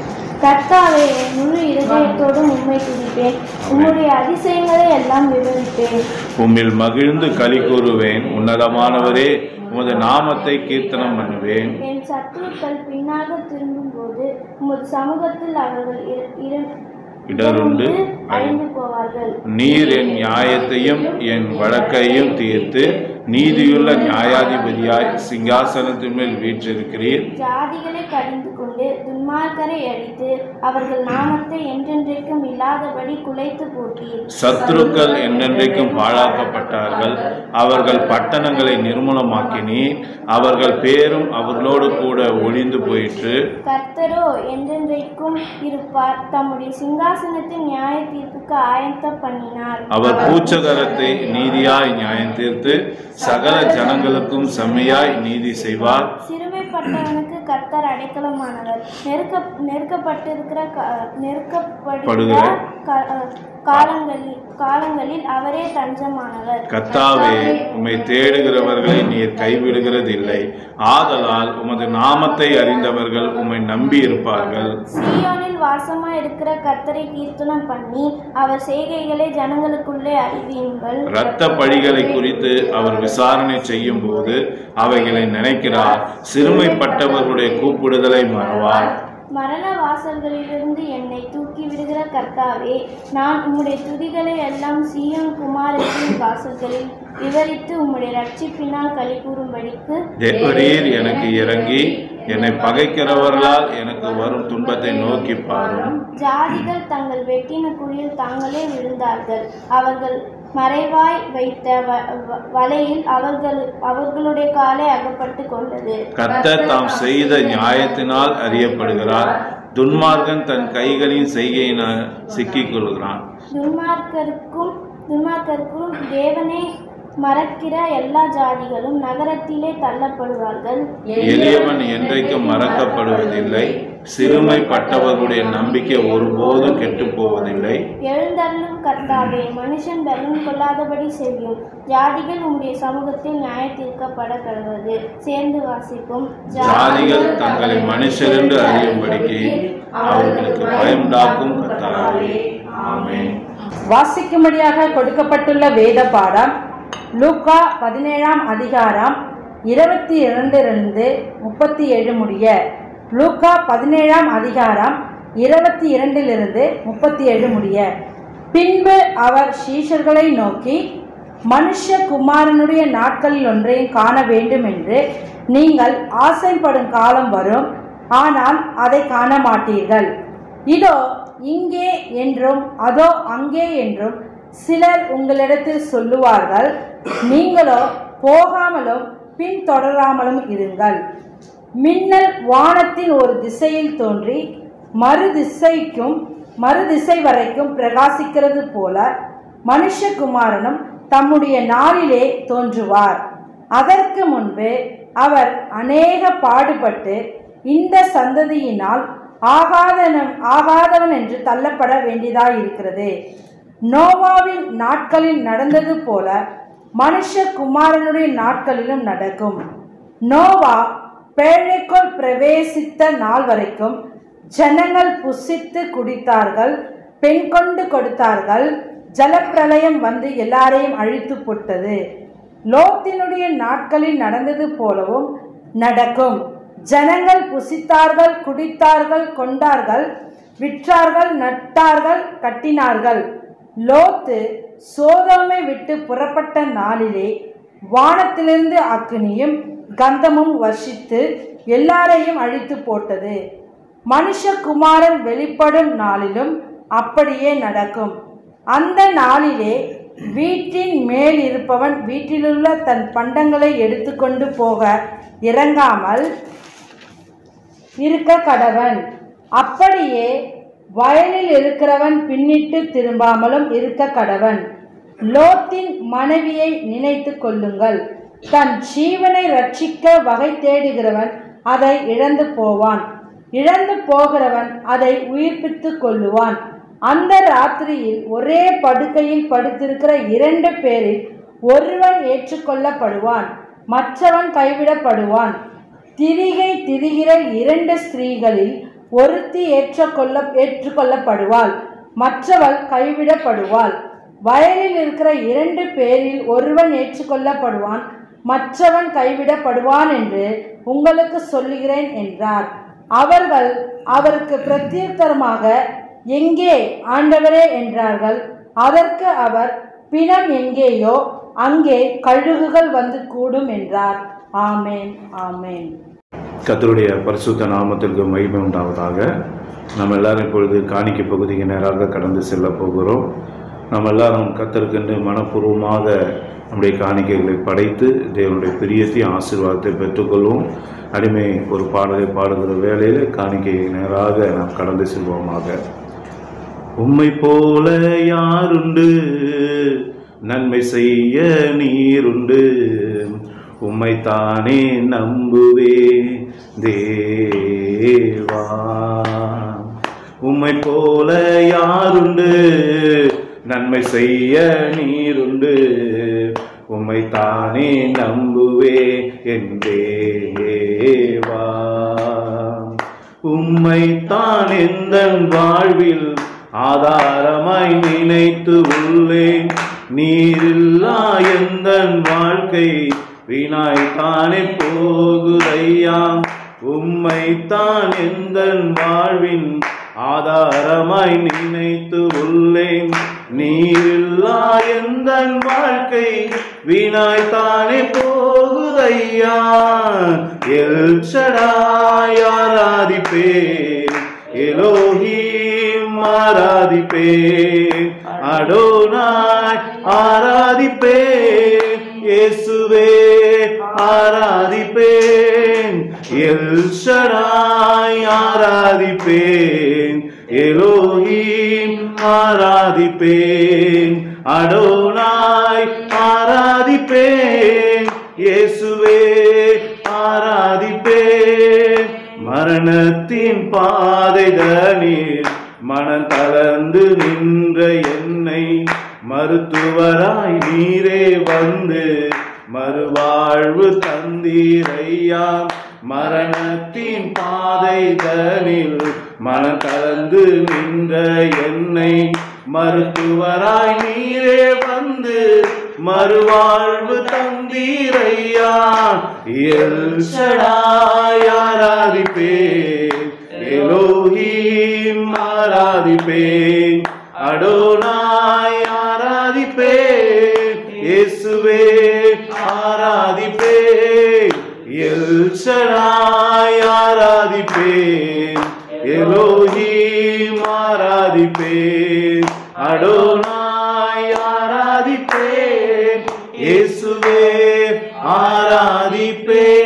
கர்த்தாவே, முழு இருதயத்தோடு உம்மை துதிப்பேன், உம்முடைய அதிசயங்களை எல்லாம் விவரிப்பேன். உம்மில் மகிழ்ந்து களி கூறுவேன், உன்னதமானவரே உமது நாமத்தை கீர்த்தனம் பண்ணுவேன். என் சத்துருக்கள் பின்னாக திரும்பும் போது உமது சமூகத்தில் அவர்கள் இடருண்டு அழிந்து போவார்கள். நீர் என் நியாயத்தையும் என் வழக்கையும் தீர்த்து நீதியுள்ள நியாயாதிபதியாய் சிங்காசனத்தின் மேல் வீற்றிருக்கிறீர். ஜாதிகளை கடிந்து கொண்டு துன்மார்க்கரை அடித்து அவர்கள் நாமத்தை என்றென்றைக்கும் இல்லாதபடி குலைத்து போட்டீர். சத்துருக்கள் என்றென்றைக்கும் பாழாக்கப்பட்டார்கள். அவர்கள் பட்டணங்களை நிர்மூலமாக்கினீர். அவர்கள் பேரும் அவர்களோடு கூட ஒழிந்து போயிற்று. கர்த்தரோ என்றென்றைக்கும் இருப்பார், தம்முடைய சிங்காசனத்தின் நியாய தீர்ப்புக்கு ஆயத்தம் பண்ணினார். அவர் பூச்சகரத்தை நீதியாய் நியாயம் தீர்த்து சகல ஜனங்களுக்கும் செம்மையாய் நீதி செய்வார். சிறுமைப்பட்டவனுக்கு கர்த்தர் அடைக்கலமானவர், நெருக்கப்படுகிற காலங்களில் அவரே தஞ்சமானவர். கர்த்தாவே, உம்மை தேடுகிறவர்களை நீர் கைவிடுகிறதில்லை. ஆதலால் உமது நாமத்தை அறிந்தவர்கள் உம்மை நம்பி இருப்பார்கள். சீயோனில் வாசமாய் இருக்கிற கர்த்தரை கீர்த்தனம் பண்ணி அவர் செய்கைகளை ஜனங்களுக்குள்ளே அறிவியுங்கள். இரத்த பழிகளை குறித்து அவர் விசாரணை செய்யும் போது அவைகளை நினைக்கிறார். சிறுமைப்பட்டவர்களுடைய கூப்பிடுதலை மறவார். மரண வாசல்களிலிருந்து என்னை தூக்கி விடுகிற கர்த்தாவே, நான் உம்முடைய துதிகளை எல்லாம் சீயோன் குமாரத்தின் வாசல்களில் விவரித்து உம்முடைய ரட்சிப்பினால் களி கூறும்படிக்கு தேவரீர் எனக்கு இறங்கி என்னை பகைக்கிறவர்களால் எனக்கு வரும் துன்பத்தை நோக்கி பாரும். ஜாதிகள் தங்கள் வெட்டின குழியில் தாங்களே விழுந்தார்கள். அவர்கள் மறைவாய் வைத்த வலையில் அவர்களுடைய காலை அகப்பட்டு கொண்டது. கர்த்தர் தாம் செய்த நியாயத்தினால் அறியப்படுகிறார். துன்மார்க்கன் தன் கைகளின் செய்கையினால் சிக்கிக் கொள்கிறான். துன்மார்க்கருக்கும் தேவனே மறக்கிற எல்லா ஜாதிகளும் நகரத்திலே தள்ளப்படுவார்கள். எளியவன் என்றைக்கும் மறக்கப்படுவதில்லை. சிறுமைப்பட்டவர்களுடைய நம்பிக்கை ஒருபோதும் கெட்டு போவதில்லை. எழுந்தருளும் கர்த்தாவே, மனுஷன் பலன் கொள்ளாதபடி செய்யும். ஜாதிகள் உம்முடைய சமூகத்தில் நியாய தீர்க்கப்பட கடவுது. சேர்ந்து வாசிக்கும். ஜாதிகள் தங்களை மனுஷர் என்று அறியும்படிக்கு அவர்களுக்கு பயமுண்டாக்கும் கர்த்தாவே. ஆமென். வாசிக்கும்படியாக கொடுக்கப்பட்டுள்ள வேத பாடம் லூக்கா 17ஆம் அதிகாரம் 22 37 முடிய. லூக்கா 17ஆம் அதிகாரம் 22 37 முடிய. பின்பு அவர் சீஷர்களை நோக்கி, மனுஷகுமாரனுடைய நாட்களில் ஒன்றையும் காண வேண்டும் என்று நீங்கள் ஆசைப்படும் காலம் வரும், ஆனால் அதை காண மாட்டீர்கள். இதோ இங்கே என்றும் அதோ அங்கே என்றும் சிலர் உங்களிடத்தில் சொல்லுவார்கள். நீங்களோ போகாமலும் பின்தொடராமலும் இருங்கள். மின்னல் வானத்தின் ஒரு திசையில் தோன்றி மறுதிசை வரைக்கும் பிரகாசிக்கிறது போல மனுஷகுமாரனும் தம்முடைய நாளிலே தோன்றுவார். அதற்கு முன்பு அவர் அநேக பாடுபட்டு இந்த சந்ததியினால் ஆகாதவன் என்று தள்ளப்பட வேண்டியதாயிருக்கிறது. நோவாவின் நாட்களில் நடந்தது போல மனுஷகுமாரனுடைய நாட்களிலும் நடக்கும். நோவா பேழைக்குள் பிரவேசித்த நாள் வரைக்கும் ஜனங்கள் புசித்து குடித்தார்கள், பெண் கொண்டு கொடுத்தார்கள். ஜலப்பிரளயம் வந்து எல்லாரையும் அழித்து போட்டது. லோத்தினுடைய நாட்களில் நடந்தது போலவும் நடக்கும். ஜனங்கள் புசித்தார்கள், குடித்தார்கள், கொண்டார்கள், விற்றார்கள், நட்டார்கள், கட்டினார்கள். லோத்து சோதோமை விட்டு புறப்பட்ட நாளிலே வானத்திலிருந்து அக்கினியும் கந்தமும் வர்ஷித்து எல்லாரையும் அழித்து போட்டது. மனுஷகுமாரன் வெளிப்படும் நாளிலும் அப்படியே நடக்கும். அந்த நாளிலே வீட்டின் மேல் இருப்பவன் வீட்டிலுள்ள தன் பண்டங்களை எடுத்துக்கொண்டு போக இறங்காமல் இருக்க கடவன். அப்படியே வயலில் இருக்கிறவன் பின்னிட்டு திரும்பாமலும் இருக்க கடவன். லோத்தின் மனைவியை நினைத்து கொள்ளுங்கள். தன் ஜீவனை ரட்சிக்க வகை தேடுகிறவன் அதை இழந்து போவான், இழந்து போகிறவன் அதை உயிர்ப்பித்து கொள்ளுவான். அந்த ராத்திரியில் ஒரே படுக்கையில் படுத்திருக்கிற 2 பேரில் ஒருவன் ஏற்றுக்கொள்ளப்படுவான், மற்றவன் கைவிடப்படுவான். திரிகை திரிகிற 2 ஸ்திரீகளில் ஒருத்தி ஏற்றுக்கொள்ளப்படுவாள், மற்றவள் கைவிடப்படுவாள். வயலில் இருக்கிற 2 பேரில் ஒருவன் ஏற்றுக்கொள்ளப்படுவான், மற்றவன் கைவிடப்படுவான் என்று உங்களுக்கு சொல்லுகிறேன் என்றார். அவர்கள் அவருக்கு பிரத்யுத்தரமாக, எங்கே ஆண்டவரே என்றார்கள். அதற்கு அவர், பிணம் எங்கேயோ அங்கே கழுகுகள் வந்து கூடும் என்றார். ஆமேன், ஆமேன். கர்த்தருடைய பரிசுத்த நாமத்திற்கு மகிமை உண்டாவதாக. நம்ம எல்லாரும் இப்பொழுது காணிக்கை பகுதிக்கு நேராக கடந்து செல்ல போகிறோம். நம்ம எல்லாரும் கர்த்தருக்கென்று மனப்பூர்வமாக நம்முடைய காணிக்கைகளை படைத்து தேவனுடைய பிரியத்தையும் ஆசீர்வாதத்தை பெற்றுக்கொள்வோம். அடிமை ஒரு பாடலை பாடுகிற வேளையில் காணிக்கை நேராக நாம் கடந்து செல்வோமாக. உம்மை போல யாருண்டு, நன்மை செய்ய நீருண்டு, உம்மைத்தானே நம்புவே தேவா. உம்மை போல யாருண்டு, நன்மை செய்ய நீருண்டு, உம்மைத்தானே நம்புவே என் தேவா. உம்மைத்தான் எந்தன் வாழ்வில் ஆதாரமாய் நினைத்து உள்ளேன். நீரில்லா எந்தன் வாழ்க்கை வீணாய்த்தானே போகுதையா. உம்மைத்தான் எந்தன் வாழ்வின் ஆதாரமாய் நினைத்து உள்ளேன். நீரில்லா எந்தன் வாழ்க்கை வீணாய்த்தானே போகுதையா. எல் ஷடாய் ஆராதிப்பேன், எலோஹிம் ஆராதிப்பேன், அடோனாய் ஆராதிப்பேன், இயேசுவே ஆராதிப்பேன், எல் ஷடாய் ஆராதிப்பேன், எலோஹிம் ஆராதிப்பேன், அடோனாய் ஆராதிப்பேன், இயேசுவே ஆராதிப்பேன். மரணத்தின் பாதைதனில் மனம் தளர்ந்து நின்ற என்னை மருத்துவராய் நீரே வந்து மறுவாழ்வு தந்தீரையா. மரணத்தின் பாதைதனில் மனம் கலந்து நின்ற என்னை மருத்துவராய் நீரே வந்து மறுவாழ்வு தந்தீரையா. எல் ஷடாய் ஆராதிப்பேன், எலோஹிம் ஆராதிப்பேன், அடோனாய் ஆராதிப்பேன், இயேசுவே ஆராதிப்பேன், எல் ஷடாய் ஆராதிப்பேன், எலோஹிம் ஆராதிப்பேன், அடோனாய் ஆராதிப்பேன், இயேசுவே ஆராதிப்பேன்.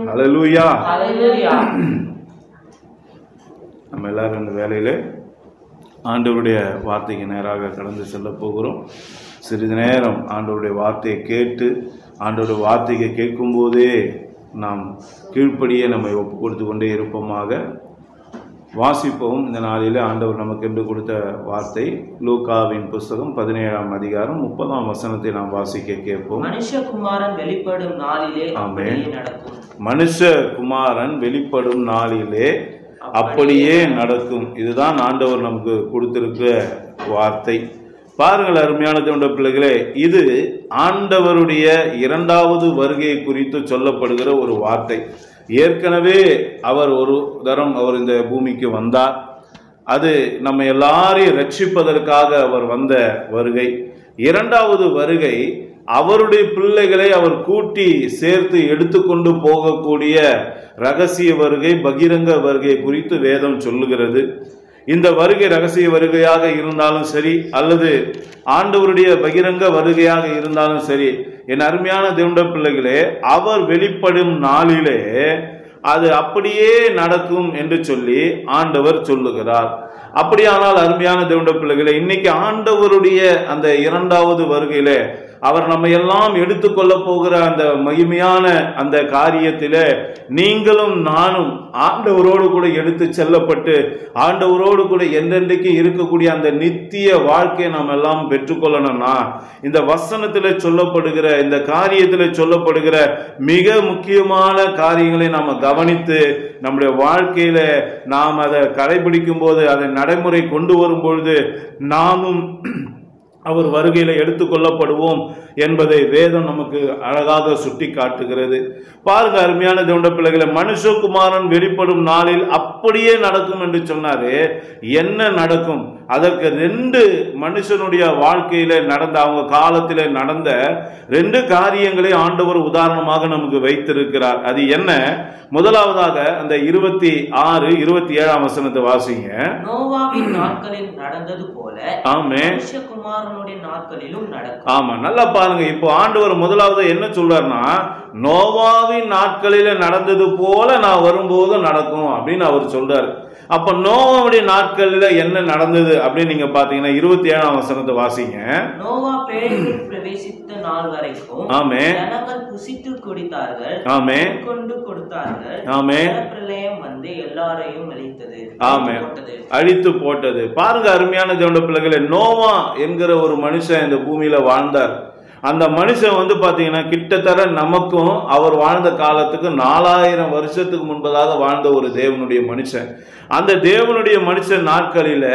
ஹல்லேலூயா. ஹல்லேலூயா. நம்ம எல்லாரும் இந்த வேலையில ஆண்டவருடைய வார்த்தைக்கு நேராக கடந்து செல்ல போகிறோம். சிறிது நேரம் ஆண்டவருடைய வார்த்தையை கேட்டு ஆண்டவருடைய வார்த்தையை கேட்கும் போதே நாம் கீழ்ப்படியே நம்மை ஒப்பு கொடுத்து கொண்டே இருப்போமாக. வாசிப்போம். இந்த நாளிலே ஆண்டவர் நமக்கு என்று கொடுத்த வார்த்தை லூக்காவின் புஸ்தகம் 17ஆம் அதிகாரம் 30ஆம் வசனத்தை நாம் வாசிக்க கேட்போம். மனுஷகுமாரன் வெளிப்படும் நாளிலே ஆமென். நடக்கும். மனுஷகுமாரன் வெளிப்படும் நாளிலே அப்படியே நடக்கும். இதுதான் ஆண்டவர் நமக்கு கொடுத்திருக்கிற வார்த்தை. பாருங்கள் அருமையான தேவனுடைய பிள்ளைகளே, இது ஆண்டவருடைய இரண்டாவது வருகை குறித்து சொல்லப்படுகிற ஒரு வார்த்தை. ஏற்கனவே அவர் ஒரு தரம் அவர் இந்த பூமிக்கு வந்தார். அது நம்ம எல்லாரையும் ரட்சிப்பதற்காக அவர் வந்த வருகை. இரண்டாவது வருகை அவருடைய பிள்ளைகளை அவர் கூட்டி சேர்த்து எடுத்துக்கொண்டு போகக்கூடிய ரகசிய வருகை, பகிரங்க வருகை குறித்து வேதம் சொல்லுகிறது. இந்த வருகை ரகசிய வருகையாக இருந்தாலும் சரி, அல்லது ஆண்டவருடைய பகிரங்க வருகையாக இருந்தாலும் சரி, என் அருமையான தேவனுடைய பிள்ளைகளே, அவர் வெளிப்படும் நாளிலே அது அப்படியே நடக்கும் என்று சொல்லி ஆண்டவர் சொல்லுகிறார். அப்படியானால் அருமையான தேவனுடைய பிள்ளைகளே, இன்னைக்கு ஆண்டவருடைய அந்த இரண்டாவது வருகையிலே அவர் நம்ம எல்லாம் எடுத்துக்கொள்ள போகிற அந்த மகிமையான அந்த காரியத்திலே நீங்களும் நானும் ஆண்டவரோடு கூட எடுத்து செல்லப்பட்டு ஆண்டவரோடு கூட என்றென்றைக்கு இருக்கக்கூடிய அந்த நித்திய வாழ்க்கையை நாம் எல்லாம் பெற்றுக்கொள்ளணும்னா இந்த வசனத்தில் சொல்லப்படுகிற இந்த காரியத்தில் சொல்லப்படுகிற மிக முக்கியமான காரியங்களை நாம் கவனித்து நம்முடைய வாழ்க்கையில நாம் அதை கடைபிடிக்கும் போது அதை நடைமுறை கொண்டு வரும் பொழுது நாமும் அவர் வருகையில எடுத்துக்கொள்ளப்படுவோம் என்பதை வேதம் நமக்கு அழகாக சுட்டி காட்டுகிறது. பாருங்க அருமையான தேவனுடைய பிள்ளைகளை, மனுஷகுமாரன் வெளிப்படும் நாளில் அப்படியே நடக்கும் என்று சொன்னாரு. என்ன நடக்கும்? அதற்கு ரெண்டு மனுஷனுடைய வாழ்க்கையில நடந்த, அவங்க காலத்தில நடந்த ரெண்டு காரியங்களை ஆண்டவர் உதாரணமாக நமக்கு வைத்திருக்கிறார். அது என்ன? முதலாவதாக அந்த 26, 27ஆம் வசனத்தை வாசிங்க. நோவாவின் நாட்களில் நடந்தது போல ஆமென், மனுஷகுமாரனுடைய நாட்களிலும் நடக்கும். ஆமா, நல்லா பாருங்க. இப்போ ஆண்டவர் முதலாவது என்ன சொல்றாருன்னா, நோவாவின் நாட்களில நடந்தது போல நான் வரும்போது நடக்கும் அப்படின்னு அவர் சொல்றாரு. அப்ப நோவாவுடைய நாட்கள்ல என்ன நடந்தது அப்படின்னு நீங்க பாத்தீங்கன்னா 27ஆம் வசனத்தை வாசிங்க. நோவா பேழையில் பிரவேசித்த நாள் வரைக்கும் ஆமென், ஜனங்கள் புசித்து குடித்தார்கள், ஆமென், கொண்டு கொடுத்தார்கள். ஆமென், பிரளயம் வந்து எல்லாரையும் அழித்தது, ஆமென், அழித்து போட்டது. பாருங்க அருமையான தேவனுடைய பிள்ளைகளே, நோவா என்கிற ஒரு மனுஷன் இந்த பூமியில வாழ்ந்தார். அந்த மனுஷன் வந்து பாத்தீங்கன்னா கிட்டத்தட்ட நமக்கும் அவர் வாழ்ந்த காலத்துக்கு 4000 வருஷத்துக்கு முன்பதாக வாழ்ந்த ஒரு தேவனுடைய மனுஷன். அந்த தேவனுடைய மனுஷன் நாட்களில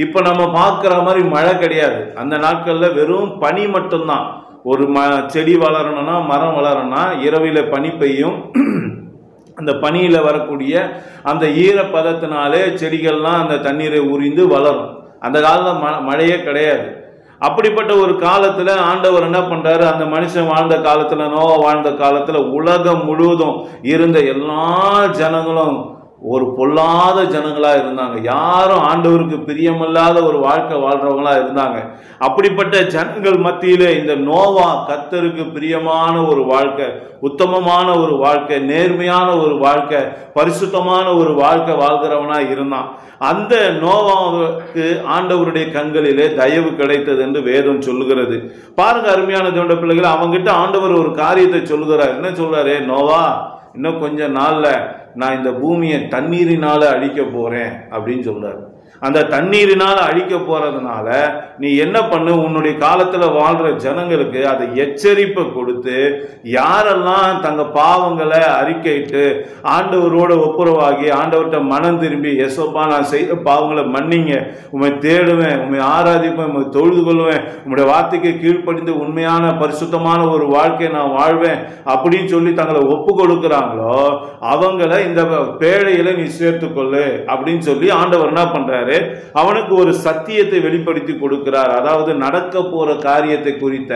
இப்ப நம்ம பார்க்கிற மாதிரி மழை கிடையாது. அந்த நாட்கள்ல வெறும் பனி மட்டும்தான். ஒரு செடி வளரணும்னா, மரம் வளரணும்னா இரவில பனி பெய்யும், அந்த பனியில வரக்கூடிய அந்த ஈரப்பதத்தினாலே செடிகள்லாம் அந்த தண்ணீரை உறிந்து வளரும். அந்த காலத்தில் மழையே கிடையாது. அப்படிப்பட்ட ஒரு காலத்துல ஆண்டவர் என்ன பண்றாரு, அந்த மனுஷன் வாழ்ந்த காலத்துல, நோவா வாழ்ந்த காலத்துல உலகம் முழுவதும் இருந்த எல்லா ஜனங்களும் ஒரு பொல்லாத ஜனங்களா இருந்தாங்க. யாரும் ஆண்டவருக்கு பிரியமில்லாத ஒரு வாழ்க்கை வாழ்றவங்களா இருந்தாங்க. அப்படிப்பட்ட ஜனங்கள் மத்தியிலே இந்த நோவா கர்த்தருக்கு பிரியமான ஒரு வாழ்க்கை, உத்தமமான ஒரு வாழ்க்கை, நேர்மையான ஒரு வாழ்க்கை, பரிசுத்தமான ஒரு வாழ்க்கை வாழ்கிறவனா இருந்தான். அந்த நோவாவுக்கு ஆண்டவருடைய கண்களிலே தயவு கிடைத்தது என்று வேதம் சொல்லுகிறது. பாருங்க அருமையான தேவனுடைய பிள்ளைகளை, அவங்கிட்ட ஆண்டவர் ஒரு காரியத்தை சொல்லுகிறார். என்ன சொல்றாரு, நோவா இன்னும் கொஞ்ச நாள்ல நான் இந்த பூமியை தண்ணீரினால அழிக்க போறேன் அப்படின்னு சொல்றாரு. அந்த தண்ணீரினால அழிக்க போறதுனால நீ என்ன பண்ணு, உன்னுடைய காலத்துல வாழ்ற ஜனங்களுக்கு அதை எச்சரிப்பை கொடுத்து, யாரெல்லாம் தங்க பாவங்களை அறிக்கையிட்டு ஆண்டவரோட ஒப்புரவாகி ஆண்டவர்கிட்ட மனம் திரும்பி, எசப்பா நான் செய்த பாவங்களை மன்னிங்க, உண்மை தேடுவேன், உண்மை ஆராதிப்பேன், உண்மை தொழுது கொள்வேன், உங்களுடைய வார்த்தைக்கு கீழ்ப்படிந்து உண்மையான பரிசுத்தமான ஒரு வாழ்க்கையை நான் வாழ்வேன் அப்படின்னு சொல்லி தங்களை ஒப்பு கொடுக்கிறாங்களோ அவங்களை இந்த பேழையில நீ சேர்த்துக்கொள்ளு அப்படின்னு சொல்லி ஆண்டவர் என்ன பண்றாரு, அவனுக்கு ஒரு சத்தியத்தை வெளிப்படுத்தி கொடுக்கிறார். அதாவது நடக்க போற காரியத்தை குறித்த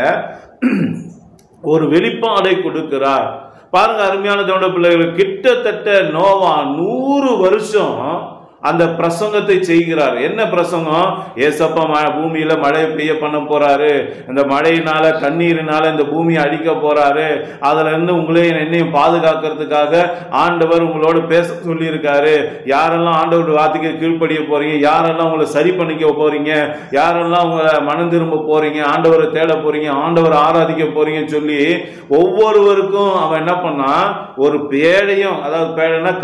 ஒரு வெளிப்பாடை கொடுக்கிறார். பாருங்க அருமையான தேவனுடைய பிள்ளைகள், கிட்டத்தட்ட நோவா 100 வருஷம் அந்த பிரசங்கத்தை செய்கிறார். என்ன பிரசங்கம், ஏசப்பா பூமியில மழை பெய்ய பண்ண போறாரு, இந்த மழையினால தண்ணீரினால இந்த பூமியை அடிக்க போறாரு, அதுல இருந்து உங்களையும் என்னையும் பாதுகாக்கிறதுக்காக ஆண்டவர் உங்களோட பேச சொல்லி இருக்காரு. யாரெல்லாம் ஆண்டவருடைய வார்த்தைக்கு கீழ்ப்படிய போறீங்க, யாரெல்லாம் உங்களை சரி பண்ணிக்க போறீங்க, யாரெல்லாம் உங்களை மனம் திரும்ப போறீங்க, ஆண்டவரை தேட போறீங்க, ஆண்டவரை ஆராதிக்க போறீங்கன்னு சொல்லி ஒவ்வொருவருக்கும் அவன் என்ன பண்ணா, ஒரு பேழையும், அதாவது பேழைனா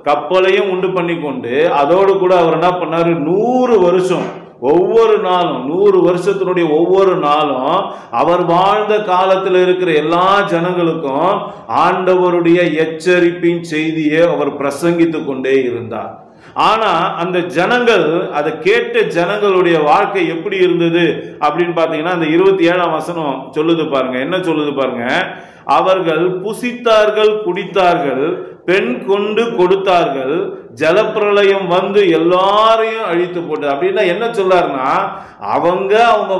கப்பலையும் உண்டு பண்ணி கொண்டு அதோடு கூட அவர் என்ன பண்ணாரு, 100 வருஷம் ஒவ்வொரு நாளும் 100 வருஷத்தினுடைய ஒவ்வொரு நாளும் அவர் வாழ்ந்த காலத்தில் இருக்கிற எல்லா ஜனங்களுக்கும் ஆண்டவருடைய எச்சரிப்பின் செய்தியை அவர் பிரசங்கித்துக் கொண்டே இருந்தார். ஆனா அந்த ஜனங்கள், அதை கேட்ட ஜனங்களுடைய வாழ்க்கை எப்படி இருந்தது அப்படின்னு பாத்தீங்கன்னா, அந்த 27ஆம் வசனம் சொல்லுது பாருங்க. என்ன சொல்லுது பாருங்க, அவர்கள் புசித்தார்கள், குடித்தார்கள், பெண் கொண்டு கொடுத்தார்கள், ஜலப்பிரளயம் வந்து எல்லாரையும் அழித்து போட்டு. அப்படின்னா என்ன சொல்றாருன்னா, அவங்க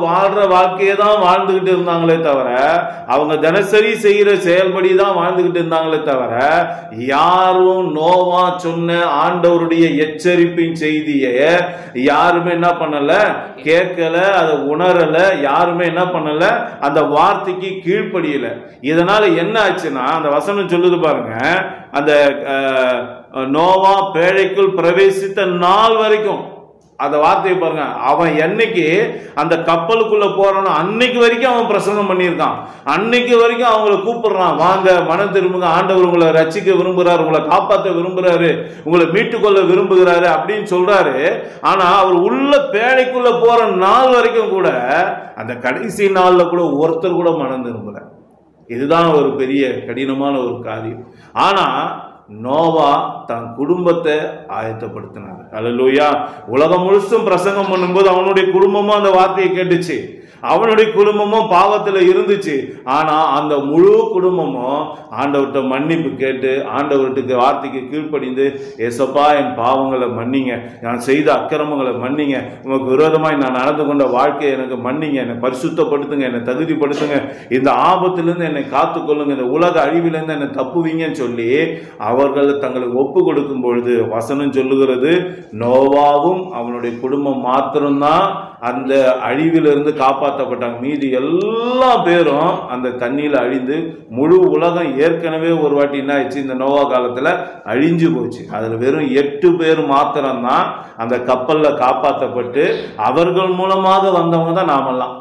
வாழ்ற வாழ்க்கையை தான் வாழ்ந்துகிட்டு இருந்தாங்களே தவிர, அவங்க தினசரி செய்யற செயல்படி தான் வாழ்ந்துகிட்டு இருந்தாங்களே தவிர, யாரும் நோவா சொன்ன ஆண்டவருடைய எச்சரிப்பின் செய்தியை யாருமே என்ன பண்ணல, கேட்கல, அதை உணரல, யாருமே என்ன பண்ணல, அந்த வார்த்தைக்கு கீழ்ப்படியல. இதனால என்ன ஆச்சுன்னா, அந்த வசனம் சொல்லுது பாருங்க, அந்த நோவா பேழைக்குள் பிரவேசித்த நாள் வரைக்கும், அந்த வார்த்தையை பாருங்க, அவன் என்னைக்கு அந்த கப்பலுக்குள்ள போறானோ அன்னைக்கு வரைக்கும் அவன் பிரசங்கம் பண்ணியிருக்கான். அன்னைக்கு வரைக்கும் அவங்களை கூப்பிடுறான், வாங்க மனம் திரும்புங்க, ஆண்டவர் உங்களை ரட்சிக்க விரும்புகிறாரு, உங்களை காப்பாற்ற விரும்புகிறாரு, உங்களை மீட்டுக்கொள்ள விரும்புகிறாரு அப்படின்னு சொல்றாரு. ஆனா அவர் உள்ள பேழைக்குள்ள போற நாள் வரைக்கும் கூட, அந்த கடைசி நாள்ல கூட ஒருத்தர் கூட மனம் திரும்பல. இதுதான் ஒரு பெரிய கடினமான ஒரு காரியம். ஆனா நோவா தன் குடும்பத்தை ஆயத்தப்படுத்தினார். அல்லேலூயா. உலகம் முழுசும் பிரசங்கம் பண்ணும்போது அவனுடைய குடும்பமும் அந்த வார்த்தையை கேட்டுச்சு, அவனுடைய குடும்பமும் பாவத்துல இருந்துச்சு. ஆனா அந்த முழு குடும்பமும் ஆண்டவர்கிட்ட மன்னிப்பு கேட்டு ஆண்டவர்கிட்ட வார்த்தைக்கு கீழ்ப்படிந்து, ஏசப்பா என் பாவங்களை மன்னிங்க, நான் செய்த அக்கிரமங்களை மன்னிங்க, உனக்கு விரோதமாய் நான் நடந்து கொண்ட வாழ்க்கையை எனக்கு மன்னிங்க, என்னை பரிசுத்தப்படுத்துங்க, என்னை தகுதிப்படுத்துங்க, இந்த ஆபத்திலிருந்து என்னை காத்துக்கொள்ளுங்க, இந்த உலக அழிவிலிருந்து என்னை தப்புவீங்கன்னு சொல்லி அவர்கள் தங்களுக்கு ஒப்பு கொடுக்கும் பொழுது வசனம் சொல்லுகிறது, நோவாவும் அவனுடைய குடும்பம் மாத்திரம்தான் அந்த அழிவிலிருந்து காப்பாற்றப்பட்டாங்க. மீதி எல்லா பேரும் அந்த தண்ணியில அழிந்து, முழு உலகம் ஏற்கனவே ஒரு வாட்டி என்ன ஆயிடுச்சு, இந்த நோவா காலத்துல அழிஞ்சு போச்சு. அதுல வெறும் 8 பேர் மாத்திரம்தான் அந்த கப்பல்ல காப்பாற்றப்பட்டு, அவர்கள் மூலமாக வந்தவங்க தான் நாமெல்லாம்.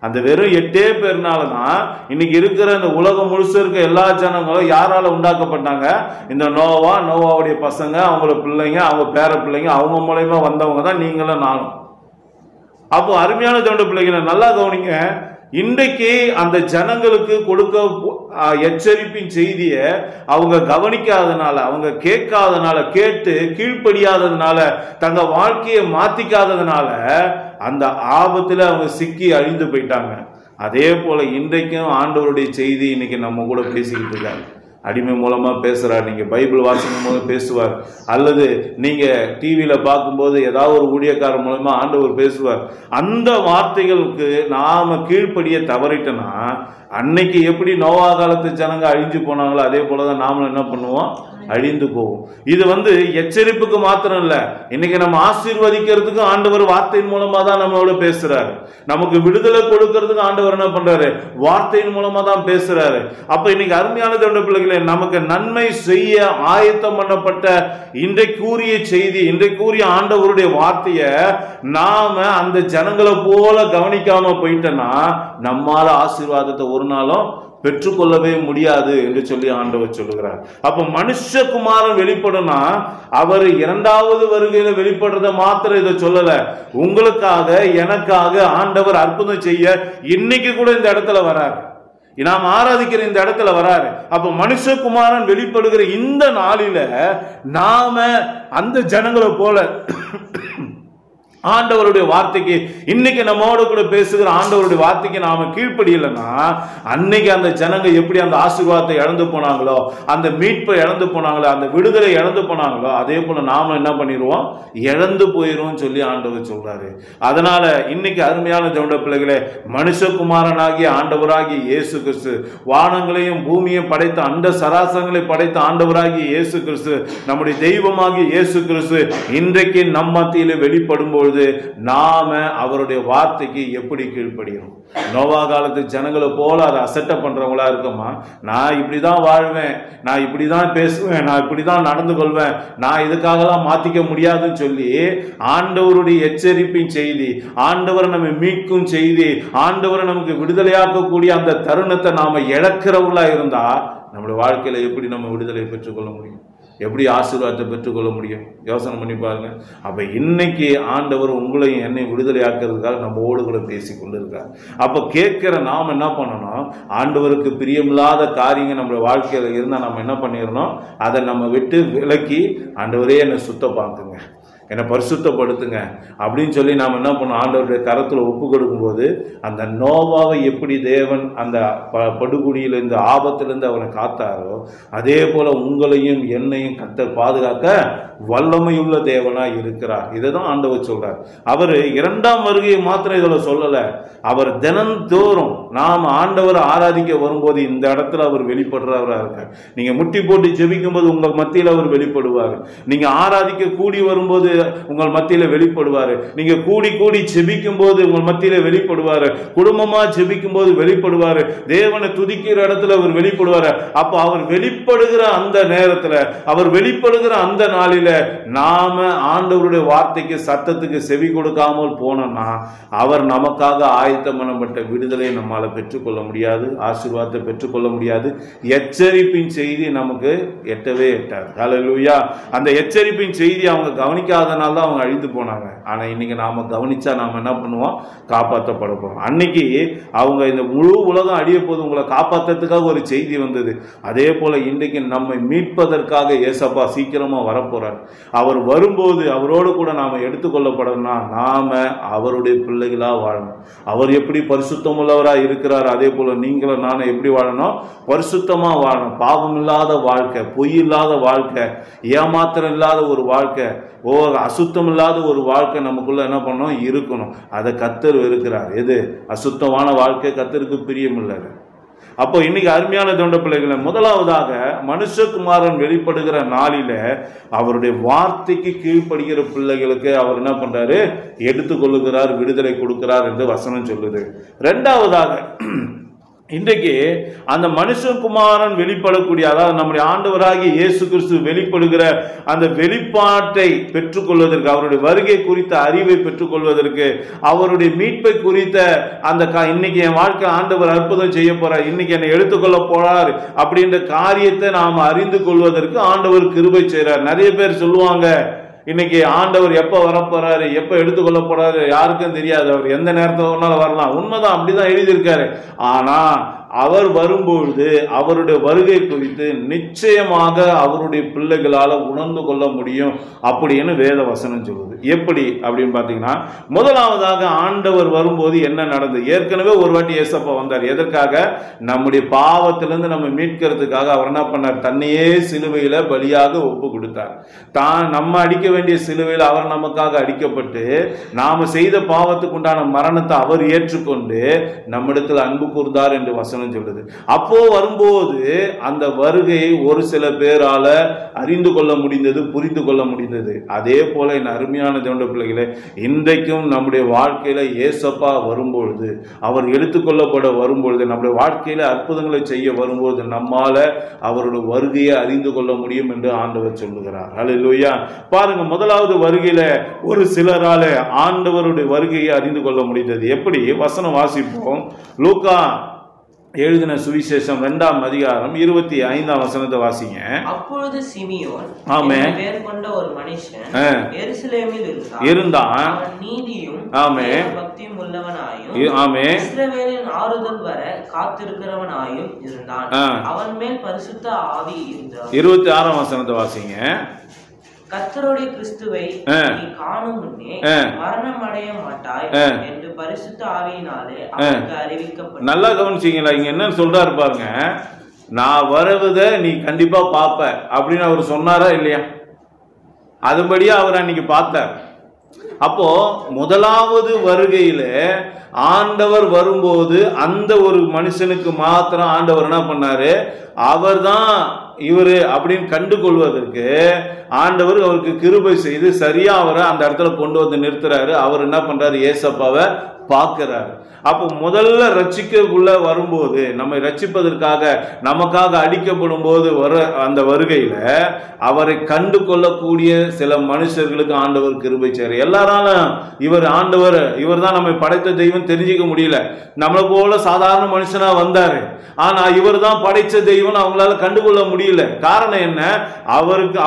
அந்த வெறும் 8 பேர்னாலதான் இன்னைக்கு இருக்கிற இந்த உலகம் முழுசு இருக்க எல்லா ஜனங்களும் யாரால உண்டாக்கப்பட்டாங்க, இந்த நோவாவுடைய பசங்க, அவங்களோட பிள்ளைங்க, அவங்க பேர பிள்ளைங்க, அவங்க மூலமா வந்தவங்க தான் நீங்களும் நானும். அப்போ அருமையான தேவனுடைய பிள்ளைகளை நல்லா கவனிங்க. இன்றைக்கு அந்த ஜனங்களுக்கு கொடுக்க எச்சரிப்பின் செய்தியை அவங்க கவனிக்காதனால, அவங்க கேட்காதனால, கேட்டு கீழ்ப்படியாததுனால, தங்க வாழ்க்கையை மாத்திக்காததுனால அந்த ஆபத்துல அவங்க சிக்கி அழிந்து போயிட்டாங்க. அதே போல இன்றைக்கும் ஆண்டவருடைய செய்தி இன்னைக்கு நம்ம கூட பேசிக்கிட்டு இருக்காங்க. அடிமை மூலமா பேசுறார், நீங்க பைபிள் வாசிக்கும் போது பேசுவார், அல்லது நீங்க டிவியில பார்க்கும்போது ஏதாவது ஒரு ஊழியக்காரர் மூலமா ஆண்டவர் பேசுவார். அந்த வார்த்தைகளுக்கு நாம கீழ்ப்படிய தவறிட்டோம்னா அன்னைக்கு எப்படி நோவா காலத்து ஜனங்க அழிஞ்சு போனாங்களோ அதே போலதான் நாமளும் என்ன பண்ணுவோம், அழிந்து போவோம். இது எச்சரிப்புக்கு மாத்திரம் இல்ல, இன்னைக்கு நம்ம ஆசீர்வதிக்கிறதுக்கு ஆண்டவர் வார்த்தையின் மூலமா தான் நம்மளோட பேசுறாரு. நமக்கு விடுதலை கொடுக்கிறதுக்கு ஆண்டவர் என்ன பண்றாரு, வார்த்தையின் மூலமா தான் பேசுறாரு. அப்ப இன்னைக்கு அருமையான தேவனுடைய பிள்ளைகளே, நமக்கு நன்மை செய்ய ஆயத்தம் பண்ணப்பட்ட இன்றைக்குரிய செய்தி, இன்றைக்குரிய ஆண்டவருடைய வார்த்தைய நாம அந்த ஜனங்களை போல கவனிக்காம போயிட்டோம்னா நம்மால ஆசீர்வாதத்தை ஒரு நாளும் பெற்றுக்கொள்ளவே முடியாது என்று சொல்லி ஆண்டவர் சொல்லுகிறார். அப்ப மனுஷகுமாரன் வெளிப்படும்னா அவர் இரண்டாவது வருகையில வெளிப்படுறத மாத்திரம் இதை சொல்லல, உங்களுக்காக எனக்காக ஆண்டவர் அற்புதம் செய்ய இன்னைக்கு கூட இந்த இடத்துல வராரு, நாம் ஆராதிக்கிற இந்த இடத்துல வராரு. அப்ப மனுஷகுமாரன் வெளிப்படுகிற இந்த நாளில நாம அந்த ஜனங்களை போல ஆண்டவருடைய வார்த்தைக்கு, இன்னைக்கு நம்மோட கூட பேசுகிற ஆண்டவருடைய வார்த்தைக்கு நாம கீழ்ப்படியலைன்னா அன்னைக்கு அந்த ஜனங்க எப்படி அந்த ஆசீர்வாதத்தை இழந்து போனாங்களோ, அந்த மீட்பை இழந்து போனாங்களோ, அந்த விடுதலை இழந்து போனாங்களோ, அதே போல நாம என்ன பண்ணிடுவோம், இழந்து போயிரும் சொல்லி ஆண்டவர் சொல்றாரு. அதனால இன்னைக்கு அருமையான தேவனுடைய பிள்ளைகளே, மனுஷகுமாரனாகிய ஆண்டவராகிய இயேசு கிறிஸ்து, வானங்களையும் பூமியையும் படைத்த அந்த சராசரங்களை படைத்த ஆண்டவராகிய இயேசு கிறிஸ்து, நம்முடைய தெய்வமாகிய இயேசு கிறிஸ்து இன்றைக்கு நம் மத்தியிலே வெளிப்படும் பொழுது நாம அவருடைய வார்த்தைக்கு எப்படி கீழ்ப்படுகிறோம்? நோவா காலத்து ஜனங்களை போல அதை அசட்டை பண்றவங்களா இருக்கோமா? நான் இப்படிதான் வாழ்வேன், நான் இப்படிதான் பேசுவேன், நான் இப்படிதான் நடந்து கொள்வேன், நான் இதுக்காகலாம் மாத்திக்க முடியாதுன்னு சொல்லி ஆண்டவருடைய எச்சரிப்பின் செய்தி, ஆண்டவரை நம்ம மீட்கும் செய்தி, ஆண்டவரை நமக்கு விடுதலையாக்கக்கூடிய அந்த தருணத்தை நாம இழக்கிறவங்களா இருந்தா நம்முடைய வாழ்க்கையில எப்படி நம்ம விடுதலை பெற்றுக்கொள்ள முடியும், எப்படி ஆசீர்வாதத்தை பெற்றுக்கொள்ள முடியும்? யோசனை பண்ணி பாருங்க. அப்ப இன்னைக்கு ஆண்டவர் உங்களையும் என்னையும் விடுதலை ஆக்கிறதுக்காக நம்ம ஓடு கூட பேசி கொண்டு இருக்கார். அப்ப கேட்கிற நாம் என்ன பண்ணணும், ஆண்டவருக்கு பிரியமில்லாத காரியங்கள் நம்மளுடைய வாழ்க்கையில இருந்தா நம்ம என்ன பண்ணிடணும், அதை நம்ம விட்டு விலக்கி ஆண்டவரே என்னை சுத்தமாக்குங்க, என்னை பரிசுத்தப்படுத்துங்க அப்படின்னு சொல்லி நாம் என்ன பண்ணோம், ஆண்டவருடைய கரத்தில் ஒப்பு கொடுக்கும்போது அந்த நோவாவை எப்படி தேவன் அந்த படுகுடியிலிருந்து ஆபத்திலிருந்து அவனை காத்தாரோ அதே போல உங்களையும் என்னையும் கர்த்தர் பாதுகாக்க வல்லமையுள்ள தேவனா இருக்கிறார். இதை தான் ஆண்டவர் சொல்றார். அவர் இரண்டாம் வருகையை மாத்திரம் இதில் சொல்லல, அவர் தினந்தோறும் நாம் ஆண்டவர் ஆராதிக்க வரும்போது இந்த இடத்துல அவர் வெளிப்படுறவரா இருக்கார். நீங்க முட்டி போட்டு ஜெபிக்கும் போது உங்கள் மத்தியில் அவர் வெளிப்படுவார். நீங்க ஆராதிக்க கூடி வரும்போது உங்கள் மத்தியில வெளிப்படுவாரு. நீங்க கூடி கூடி ஜெபிக்கும் போது உங்கள் மத்தியில வெளிப்படுவாரு. குடும்பமா ஜெபிக்கும் போது வெளிப்படுவாரு. தேவனை துதிக்கிற இடத்துல அவர் வெளிப்படுவாரு. அப்ப அவர் வெளிப்படுகிற அந்த நேரத்துல, அவர் வெளிப்படுகிற அந்த நாளில நாம ஆண்டவருடைய வார்த்தைக்கு சத்தத்துக்கு செவி கொடுக்காமல் போனோம்னா அவர் நமக்காக ஆயத்தம் பண்ணப்பட்ட விடுதலை நம்மால பெற்றுக்கொள்ள முடியாது, ஆசீர்வாதத்தை பெற்றுக்கொள்ள முடியாது. எச்சரிப்பின் செய்தி நமக்கு எட்டவே எட்டாது. ஹல்லேலூயா. அந்த எச்சரிப்பின் செய்தி அவங்க கவனிக்காதனால தான் அவங்க அழிந்து போனாங்க. ஆனா இன்னைக்கு நாம கவனிச்சா நாம என்ன பண்ணுவோம், காப்பாற்றப்பட போறோம். அன்னைக்கு அவங்க இந்த முழு உலகம் அழிய போது உங்களை காப்பாற்றுறதுக்காக ஒரு செய்தி வந்தது. அதே போல இன்றைக்கு நம்மை மீட்பதற்காக ஏசப்பா சீக்கிரமா வரப்போறார். அவர் வரும்போது அவரோடு கூட நாம எடுத்துக்கொள்ளப்படணும்னா நாம அவருடைய பிள்ளைகளா வாழணும். அவர் எப்படி பரிசுத்தம் உள்ளவரா இருக்கிறார், அதே போல நீங்களும் நானும் எப்படி வாழணும், பரிசுத்தமா வாழணும். பாவம் இல்லாத வாழ்க்கை, பொய் இல்லாத வாழ்க்கை, ஏமாத்திரம் இல்லாத ஒரு வாழ்க்கை, அசுத்தம் இல்லாத ஒரு வாழ்க்கை நமக்குள்ள என்ன பண்ணணும், இருக்கணும். அதை கர்த்தர் இருக்கிறார். எது அசுத்தமான வாழ்க்கை கர்த்தருக்கு பிரியமில்லை. அப்போ இன்னைக்கு அருமையான தொண்ட பிள்ளைகளை, முதலாவதாக மனுஷகுமாரன் வெளிப்படுகிற நாளில அவருடைய வார்த்தைக்கு கீழ்ப்படுகிற பிள்ளைகளுக்கு அவர் என்ன பண்றாரு, எடுத்துக்கொள்ளுகிறார், விடுதலை கொடுக்கிறார் என்று வசனம் சொல்லுது. இரண்டாவதாக இன்றைக்கு அந்த மனுஷகுமாரன் வெளிப்படக்கூடிய, அதாவது நம்முடைய ஆண்டவராகிய இயேசு கிறிஸ்து வெளிப்படுகிற அந்த வெளிப்பாட்டை பெற்றுக்கொள்வதற்கு, அவருடைய வருகை குறித்த அறிவை பெற்றுக்கொள்வதற்கு, அவருடைய மீட்பை குறித்த அந்த இன்னைக்கு என் வாழ்க்கை ஆண்டவர் அற்புதம் செய்ய போறார், இன்னைக்கு என்னை எடுத்துக்கொள்ள போறார் அப்படின்ற காரியத்தை நாம் அறிந்து கொள்வதற்கு ஆண்டவர் கிருபை செய்கிறார். நிறைய பேர் சொல்லுவாங்க, இன்னைக்கு ஆண்டவர் எப்ப வரப்போறாரு, எப்ப எடுத்துக்கொள்ள போறாரு யாருக்கும் தெரியாது, அவர் எந்த நேரத்தில் வரலாம். உண்மைதான், அப்படிதான் எழுதியிருக்காரு. ஆனா அவர் வரும்பொழுது அவருடைய வருகை குறித்து நிச்சயமாக அவருடைய பிள்ளைகளால உணர்ந்து கொள்ள முடியும் அப்படின்னு வேத வசனம் சொல்லுது. எப்படி அப்படின்னு பாத்தீங்கன்னா, முதலாவதாக ஆண்டவர் வரும்போது என்ன நடந்தது? ஏற்கனவே ஒரு வாட்டி ஏசப்பா வந்தார். எதற்காக? நம்முடைய பாவத்திலிருந்து நம்ம மீட்கிறதுக்காக அவர் என்ன பண்ணார்? தன்னையே சிலுவையில பலியாக ஒப்பு கொடுத்தார். தான் நம்ம அடிக்க வேண்டிய சிலுவையில் அவர் நமக்காக அடிக்கப்பட்டு நாம செய்த பாவத்துக்கு உண்டான மரணத்தை அவர் ஏற்றுக்கொண்டு நம்மிடத்தில் அன்பு கூர்ந்தார் என்று வசனம் சொல்லுது. அப்போ வரும்போது அந்த வருகையை ஒரு சில பேரால அறிந்து கொள்ள முடிந்தது, புரிந்து கொள்ள முடிந்தது. அதே போல என் அருமையான தேவனுடைய பிள்ளைகளே, இன்றைக்கும் நம்முடைய வாழ்க்கையில ஏசப்பா வரும்பொழுது, அவர் எடுத்துக்கொள்ளப்பட வரும்பொழுது, நம்முடைய வாழ்க்கையில அற்புதங்களை செய்ய வரும்போது நம்மால அவருடைய வருகையை அறிந்து கொள்ள முடியும் என்று ஆண்டவர் சொல்லுகிறார். ஹல்லேலூயா. பாருங்க, முதலாவது வருகையில ஒரு சிலரால ஆண்டவருடைய வருகையை அறிந்து கொள்ள முடிந்தது. எப்படி? வசனம் வாசிப்போம். லூக்கா எழுதின சுவிசேஷம் 2ஆம் அதிகாரம் 25ஆம் வசனத்தை வாசிங்க. அப்பொழுது சிமியோன் ஆமென் பேர் கொண்ட ஒரு மனுஷன் எருசலேமில் இருந்தான். அவன் நீதியும் பக்தியும் உள்ளவனாயும் ஆமென் இஸ்ரவேலின் ஆறுதல் வர காத்திருக்கிறவனாயும் இருந்தான். அவன் மேல் பரிசுத்த ஆவி இருந்தது. 26ஆம் வசனத்தை வாசிங்க. கர்த்தருடைய கிறிஸ்துவை நீ காணும் முன்னே மரணம் அடைய மாட்டாய் என்று பரிசுத்த ஆவியினாலே அவனுக்கு அறிவிக்கப்பட்டது. நல்லா கவனிச்சீங்களா? இங்க என்ன சொல்றாரு பாருங்க. நான் வருவதை நீ கண்டிப்பா பாப்ப அப்படின்னு அவர் சொன்னாரா இல்லையா? அதுபடியா அவர் அன்னைக்கு பார்த்தார். அப்போ முதலாவது வருகையில ஆண்டவர் வரும்போது அந்த ஒரு மனுஷனுக்கு மாத்திரம் ஆண்டவர் என்ன பண்ணாரு? அவர் தான் இவரு அப்படின்னு கண்டு கொள்வதற்கு ஆண்டவர் அவருக்கு கிருபை செய்து சரியா அவரை அந்த இடத்துல கொண்டு வந்து நிறுத்துறாரு. அவர் என்ன பண்றாரு? ஏசப்பாவை பார்க்கிறாரு. அப்போ முதல்ல ரட்சிக்கக்குள்ள வரும்போது, நம்மை ரட்சிப்பதற்காக நமக்காக அடிக்கப்படும் போது வர அந்த வருகையில அவரை கண்டு கொள்ளக்கூடிய சில மனுஷர்களுக்கு ஆண்டவர் கிருபை செய்றார். எல்லாராலும் இவர் ஆண்டவர், இவர் தான் நம்மை படைத்த தெய்வம் தெரிஞ்சுக்க முடியல. நம்மளை போல சாதாரண மனுஷனா வந்தாரு. ஆனா இவர் தான் படைச்ச தெய்வம் அவங்களால கண்டுகொள்ள முடியல. காரணம் என்ன?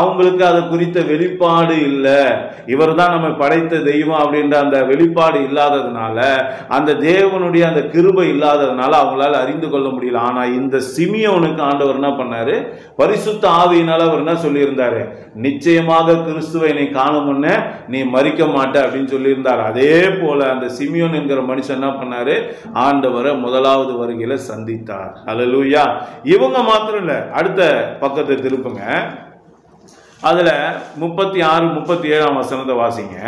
அவங்களுக்கு அதை குறித்த வெளிப்பாடு இல்லை. இவர் தான் நம்ம படைத்த தெய்வம் அப்படின்ற அந்த வெளிப்பாடு இல்லாததுனால, அந்த தேவனுடைய அந்த கிருபை இல்லாததுனால அவங்களால அறிந்து கொள்ள முடியல. ஆனா இந்த சிமியோனுக்கு ஆண்டவர் என்ன பண்ணாரு? பரிசுத்த ஆவியினால அவர் என்ன சொல்லியிருந்தாரு? நிச்சயமாக கிறிஸ்துவை நீ காணும் முன்னே நீ மரிக்க மாட்ட அப்படின்னு சொல்லியிருந்தார். அதே போல அந்த சிமியோன் என்கிற மனுஷன் என்ன பண்ணாரு? ஆண்டவரை முதலாவது வருகையில சந்தித்தார். ஹல்லேலூயா. இவங்க மாத்திரம் இல்ல, அடுத்த பக்கத்தை திருப்புங்க. அதுல 36, 37ஆம் வசனத்தை வாசிங்க.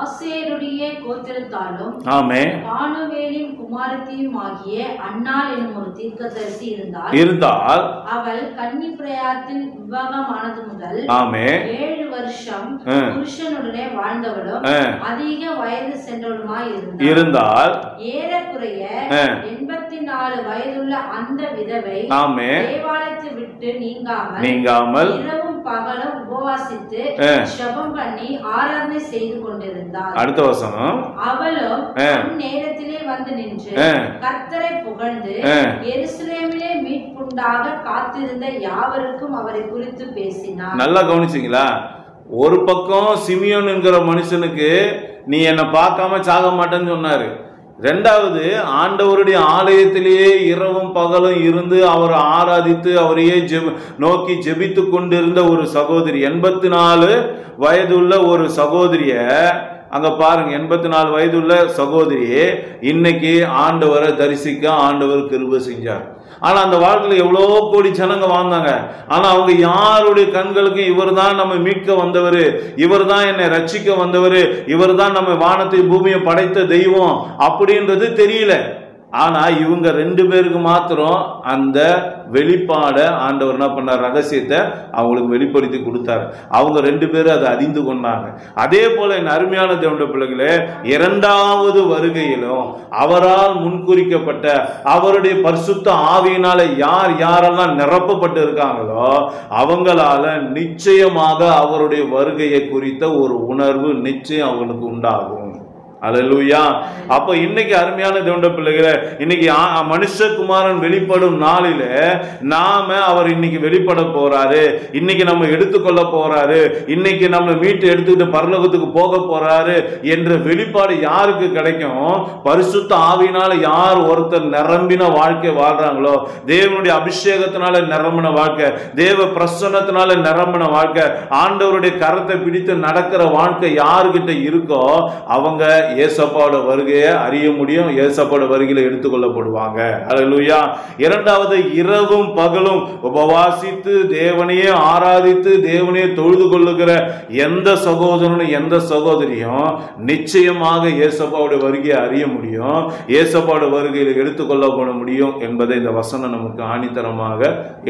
ஆசேருடைய கோத்திரத்தாலும் பானுவேலின் குமாரத்தியும் ஆகிய அன்னாள் என்னும் ஒரு தீர்க்கதரிசி இருந்தால் அவள் கன்னி பிரயாத்தில் விவாகமானது முதல் 7 வருஷம் புருஷனுடனே வாழ்ந்தவளும் அதிக வயது சென்றவளுமாய் இருந்தாள். ஏறக்குறைய 84 வயதுள்ள அந்த விதவை தேவாலயத்தை விட்டு நீங்காமல் இரவும் பகலும் உபவாசித்து ஜெபம் பண்ணி ஆராதனை செய்து கொண்டிருந்தாள். அடுத்த வசனம். அவளும் நேரத்திலே வந்து நின்று கர்த்தரை புகழ்ந்து எருசலேமிலே மீட்புண்டாக காத்திருந்த யாவருக்கும் அவரை குறித்து பேசினார். நல்லா கவனிச்சீங்களா? ஒரு பக்கம் சிமியோன் என்கிற மனுஷனுக்கு நீ என்னை பார்க்காம சாக மாட்டேன்னு சொன்னாரு. ரெண்டாவது, ஆண்டவருடைய ஆலயத்திலேயே இரவும் பகலும் இருந்து அவரை ஆராதித்து அவரையே நோக்கி ஜெபித்து கொண்டிருந்த ஒரு சகோதரி, 84 வயதுள்ள ஒரு சகோதரிய அங்க பாருங்க. 84 வயதுள்ள சகோதரி இன்னைக்கு ஆண்டவரை தரிசிக்க ஆண்டவர் கிருபை செஞ்சார். ஆனா அந்த வாழ்க்கையில எவ்வளோ கோடி ஜனங்க வாழ்ந்தாங்க. ஆனா அவங்க யாருடைய கண்களுக்கு இவர் தான் நம்ம மீட்க வந்தவர், இவர் தான் என்னை ரட்சிக்க வந்தவர், இவர் தான் நம்ம வானத்தை பூமியை படைத்த தெய்வம் அப்படின்றது தெரியல. ஆனா இவங்க 2 பேருக்கு மாத்திரம் அந்த வெளிப்பாட ஆண்டவர் என்ன பண்ணார்? ரகசியத்தை அவங்களுக்கு வெளிப்படுத்தி கொடுத்தாரு. அவங்க 2 பேரும் அதை அறிந்து கொண்டாங்க. அதே போல என் அருமையான தேவனுடைய பிள்ளைகளே, 2வது வருகையிலும் அவரால் முன்குறிக்கப்பட்ட அவருடைய பரிசுத்த ஆவியினால யாரெல்லாம் நிரப்பப்பட்டு இருக்காங்களோ அவங்களால நிச்சயமாக அவருடைய வருகையை குறித்த ஒரு உணர்வு நிச்சயம் அவங்களுக்கு உண்டாகும். அல்லேலூயா. அப்ப இன்னைக்கு அருமையான தேவனுடைய பிள்ளைகளே, இன்னைக்கு மனுஷகுமாரன் வெளிப்படும் நாளில நாம அவர் இன்னைக்கு வெளிப்பட போறாரு, இன்னைக்கு நம்ம எடுத்துக்கொள்ள போறாரு, இன்னைக்கு நம்ம மீட்டு எடுத்துக்கிட்டு பரலோகத்துக்கு போக போறாரு என்ற வெளிப்பாடு யாருக்கு கிடைக்கும்? பரிசுத்த ஆவியினால யார் ஒருத்தர் நிரம்பின வாழ்க்கை வாழ்றாங்களோ, தேவனுடைய அபிஷேகத்தினால நிரம்பின வாழ்க்கை, தேவ பிரசன்னத்தினால நிரம்பின வாழ்க்கை, ஆண்டவருடைய கரத்தை பிடித்து நடக்கிற வாழ்க்கை யாருக்கிட்ட இருக்கோ அவங்க ஏசப்பாவோட வருகையை அறிய முடியும், ஏசப்பாவோட வருகையில எடுத்துக்கொள்ளப்படுவாங்க. அல்லேலூயா. இரண்டாவது, இரவும் பகலும் உபவாசித்து தேவனையே ஆராதித்து தேவனையே தொழுது கொள்ளுகிற எந்த சகோதரனும் எந்த சகோதரியும் நிச்சயமாக ஏசப்பாவோட வருகையை அறிய முடியும், ஏசப்பாவோட வருகையில எடுத்துக்கொள்ளப்பட முடியும் என்பதை இந்த வசனம் நமக்கு ஆணித்தரமாக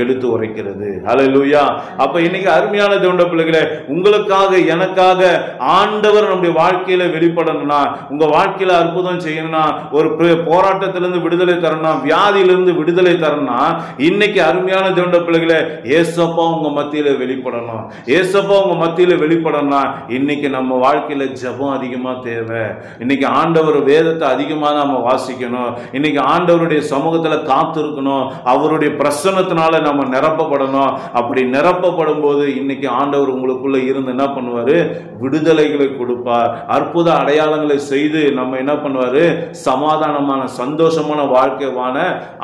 எடுத்து உரைக்கிறது. அல்லேலூயா. அப்ப இன்னைக்கு அருமையான தேவனுடைய பிள்ளைகளே, உங்களுக்காக எனக்காக ஆண்டவர் நம்முடைய வாழ்க்கையில வெளிப்படணும்னா, உங்க வாழ்க்கையில அற்புதம் செய்யணும்னா, ஒரு போராட்டத்திலிருந்து விடுதலை தரணும், வியாதியிலிருந்து விடுதலை தரணும், இன்னைக்கு அருமையான தேவனுடைய பிள்ளைகளே ஏசப்பா உங்க மத்தியில வெளிப்படணும். ஏசப்பா உங்க மத்தியில வெளிப்படணும்னா இன்னைக்கு நம்ம வாழ்க்கையில ஜெபம் அதிகமா தேவை. இன்னைக்கு ஆண்டவர் வேதத்தை அதிகமா நாம வாசிக்கணும், இன்னைக்கு ஆண்டவருடைய சமூகத்துல காத்து இருக்கணும், அவருடைய பிரசன்னத்தினால நம்ம நிரப்பப்படணும். அப்படி நிரப்பப்படும் போது இன்னைக்கு ஆண்டவர் உங்களுக்குள்ள இருந்து என்ன பண்ணுவாரு? விடுதலைகளை கொடுப்பார், அற்புத அடையாளங்களை செய்து நம்ம என்ன பண்ணுவாரு? சமாதானமான சந்தோஷமான வாழ்க்கைவான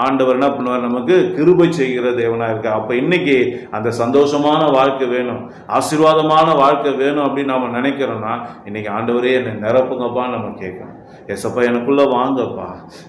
ஆண்டவர் என்ன பண்ணுவார்? நமக்கு கிருபை செய்கிற தேவனா இருக்க. அப்ப இன்னைக்கு அந்த சந்தோஷமான வாழ்க்கை வேணும், ஆசீர்வாதமான வாழ்க்கை வேணும் அப்படின்னு நாம நினைக்கிறோம்னா இன்னைக்கு ஆண்டவரே என்னை நிரப்புங்கப்பா நம்ம கேட்கணும். ஏசப்பா எனக்குள்ள வாங்கப்பா,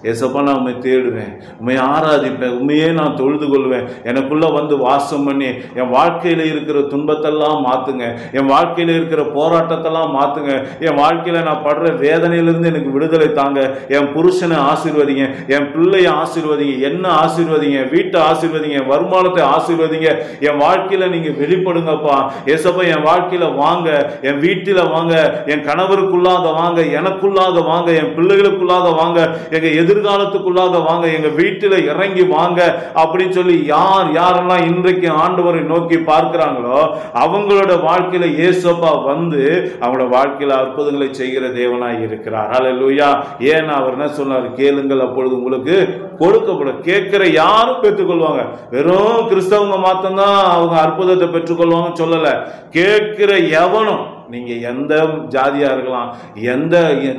ஏசப்பா நான் உண்மை தேடுவேன், உண்மை ஆராதிப்பேன், உண்மையே நான் தொழுது கொள்வேன், எனக்குள்ள வந்து வாசம் பண்ணி என் வாழ்க்கையில இருக்கிற துன்பத்தெல்லாம் மாத்துங்க, என் வாழ்க்கையில இருக்கிற போராட்டத்தெல்லாம் மாத்துங்க, என் வாழ்க்கையில நான் படுற வேதனையிலிருந்து எனக்கு விடுதலை தாங்க, என் புருஷனை ஆசீர்வதிங்க, என் பிள்ளையை ஆசீர்வதிங்க, என்ன ஆசீர்வதிங்க, வீட்டை ஆசீர்வதிங்க, வருமானத்தை ஆசீர்வதிங்க, என் வாழ்க்கையில நீங்க வெளிப்படுங்கப்பா. ஏசப்பா என் வாழ்க்கையில வாங்க, என் வீட்டில வாங்க, என் கணவருக்குள்ளாக வாங்க, எனக்குள்ளாக வாங்க, என் பிள்ளைகளுக்குள்ளாக வாங்க, எங்க எதிர்காலத்துக்குள்ளாக வாங்க, எங்க வீட்டில இறங்கி வாங்க அப்படின்னு சொல்லி யாரெல்லாம் இன்றைக்கு ஆண்டவரை நோக்கி பார்க்கிறாங்களோ அவங்களோட வாழ்க்கையில ஏசப்பா வந்து அவங்களோட வாழ்க்கையில அற்புதங்களை செய்கிற தேவனாய் இருக்கிறார். அல்லேலூயா. ஏன்னா அவர் என்ன சொன்னார்? கேளுங்கள் அப்பொழுது உங்களுக்கு கொடுக்கப்படும். கேட்கிற யாரும் பெற்றுக்கொள்வாங்க. வெறும் கிறிஸ்தவங்க மாத்தம்தான் அவங்க அற்புதத்தை பெற்றுக்கொள்வாங்க சொல்லல. கேட்கிற எவனும், நீங்க எந்த ஜாதியா இருக்கலாம், எந்த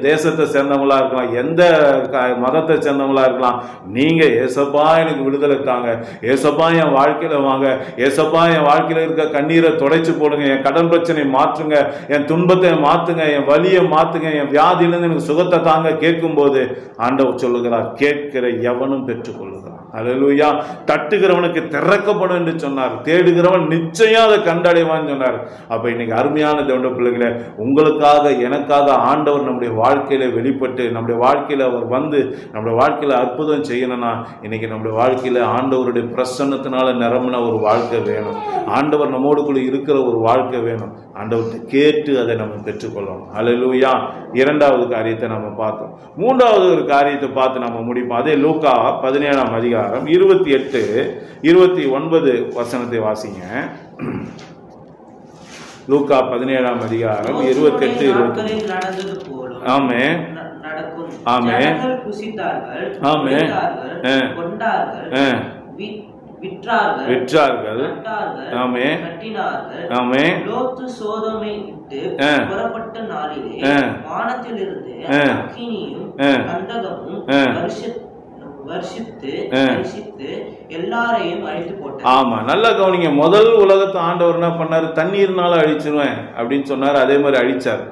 தேசத்தை சேர்ந்தவங்களா இருக்கலாம், எந்த மதத்தை சேர்ந்தவங்களா இருக்கலாம், நீங்க ஏசப்பா எனக்கு விடுதலை தாங்க, ஏசப்பா என் வாழ்க்கையில வாங்க, ஏசப்பா என் வாழ்க்கையில இருக்க கண்ணீரை துடைச்சு போடுங்க, என் கடன் பிரச்சனை மாற்றுங்க, என் துன்பத்தை மாத்துங்க, என் வலியை மாத்துங்க, என் வியாதியிலிருந்து எனக்கு சுகத்தை தாங்க கேட்கும் போது ஆண்டவர் சொல்லுகிறார், கேட்கிற எவனும் பெற்றுக்கொள்ளுகிறான். அல்லேலூயா. தட்டுகிறவனுக்கு திறக்கப்படும் என்று சொன்னார், தேடுகிறவன் நிச்சயம் அதை கண்டடைவான்னு சொன்னார். அப்ப இன்னைக்கு அருமையான தேவனுடைய பிள்ளைகளே, உங்களுக்காக எனக்காக ஆண்டவர் நம்முடைய வாழ்க்கையில வெளிப்பட்டு நம்முடைய வாழ்க்கையில அவர் வந்து நம்முடைய வாழ்க்கையில அற்புதம் செய்யணும்னா இன்னைக்கு நம்முடைய வாழ்க்கையில ஆண்டவருடைய பிரசன்னத்தினால நிரம்பின ஒரு வாழ்க்கை வேணும், ஆண்டவர் நம்மோடுக்குள்ள இருக்கிற ஒரு வாழ்க்கை வேணும். ஆண்டவர்கிட்ட கேட்டு அதை நம்ம பெற்றுக்கொள்ளணும். அல்லேலூயா. இரண்டாவது காரியத்தை நம்ம பார்த்தோம். மூன்றாவது ஒரு காரியத்தை பார்த்து நம்ம முடிப்போம். அதே லூக்கா 17ஆம் அதிகாரம் 28, 29 வசனத்தை வாசிங்க. லூக்கா 17ஆம் அதிகாரம் 28, 20. ஆமே ஆமே ஆமே விற்றார்கள். ஆமே ஆமே. லோத்து சோதோமை விட்டு புறப்பட்ட நாளிலே வானத்திலிருந்து அக்கினியும் கந்தகமும் வருஷித்து எல்லாரையும் அழித்து போட்டார். ஆமா, நல்லா கவனிங்க. முதல் உலகத்தை ஆண்டவர் என்ன பண்ணாரு? தண்ணீர்னால அழிச்சிருவேன் அப்படின்னு சொன்னார். அதே மாதிரி அழிச்சார்.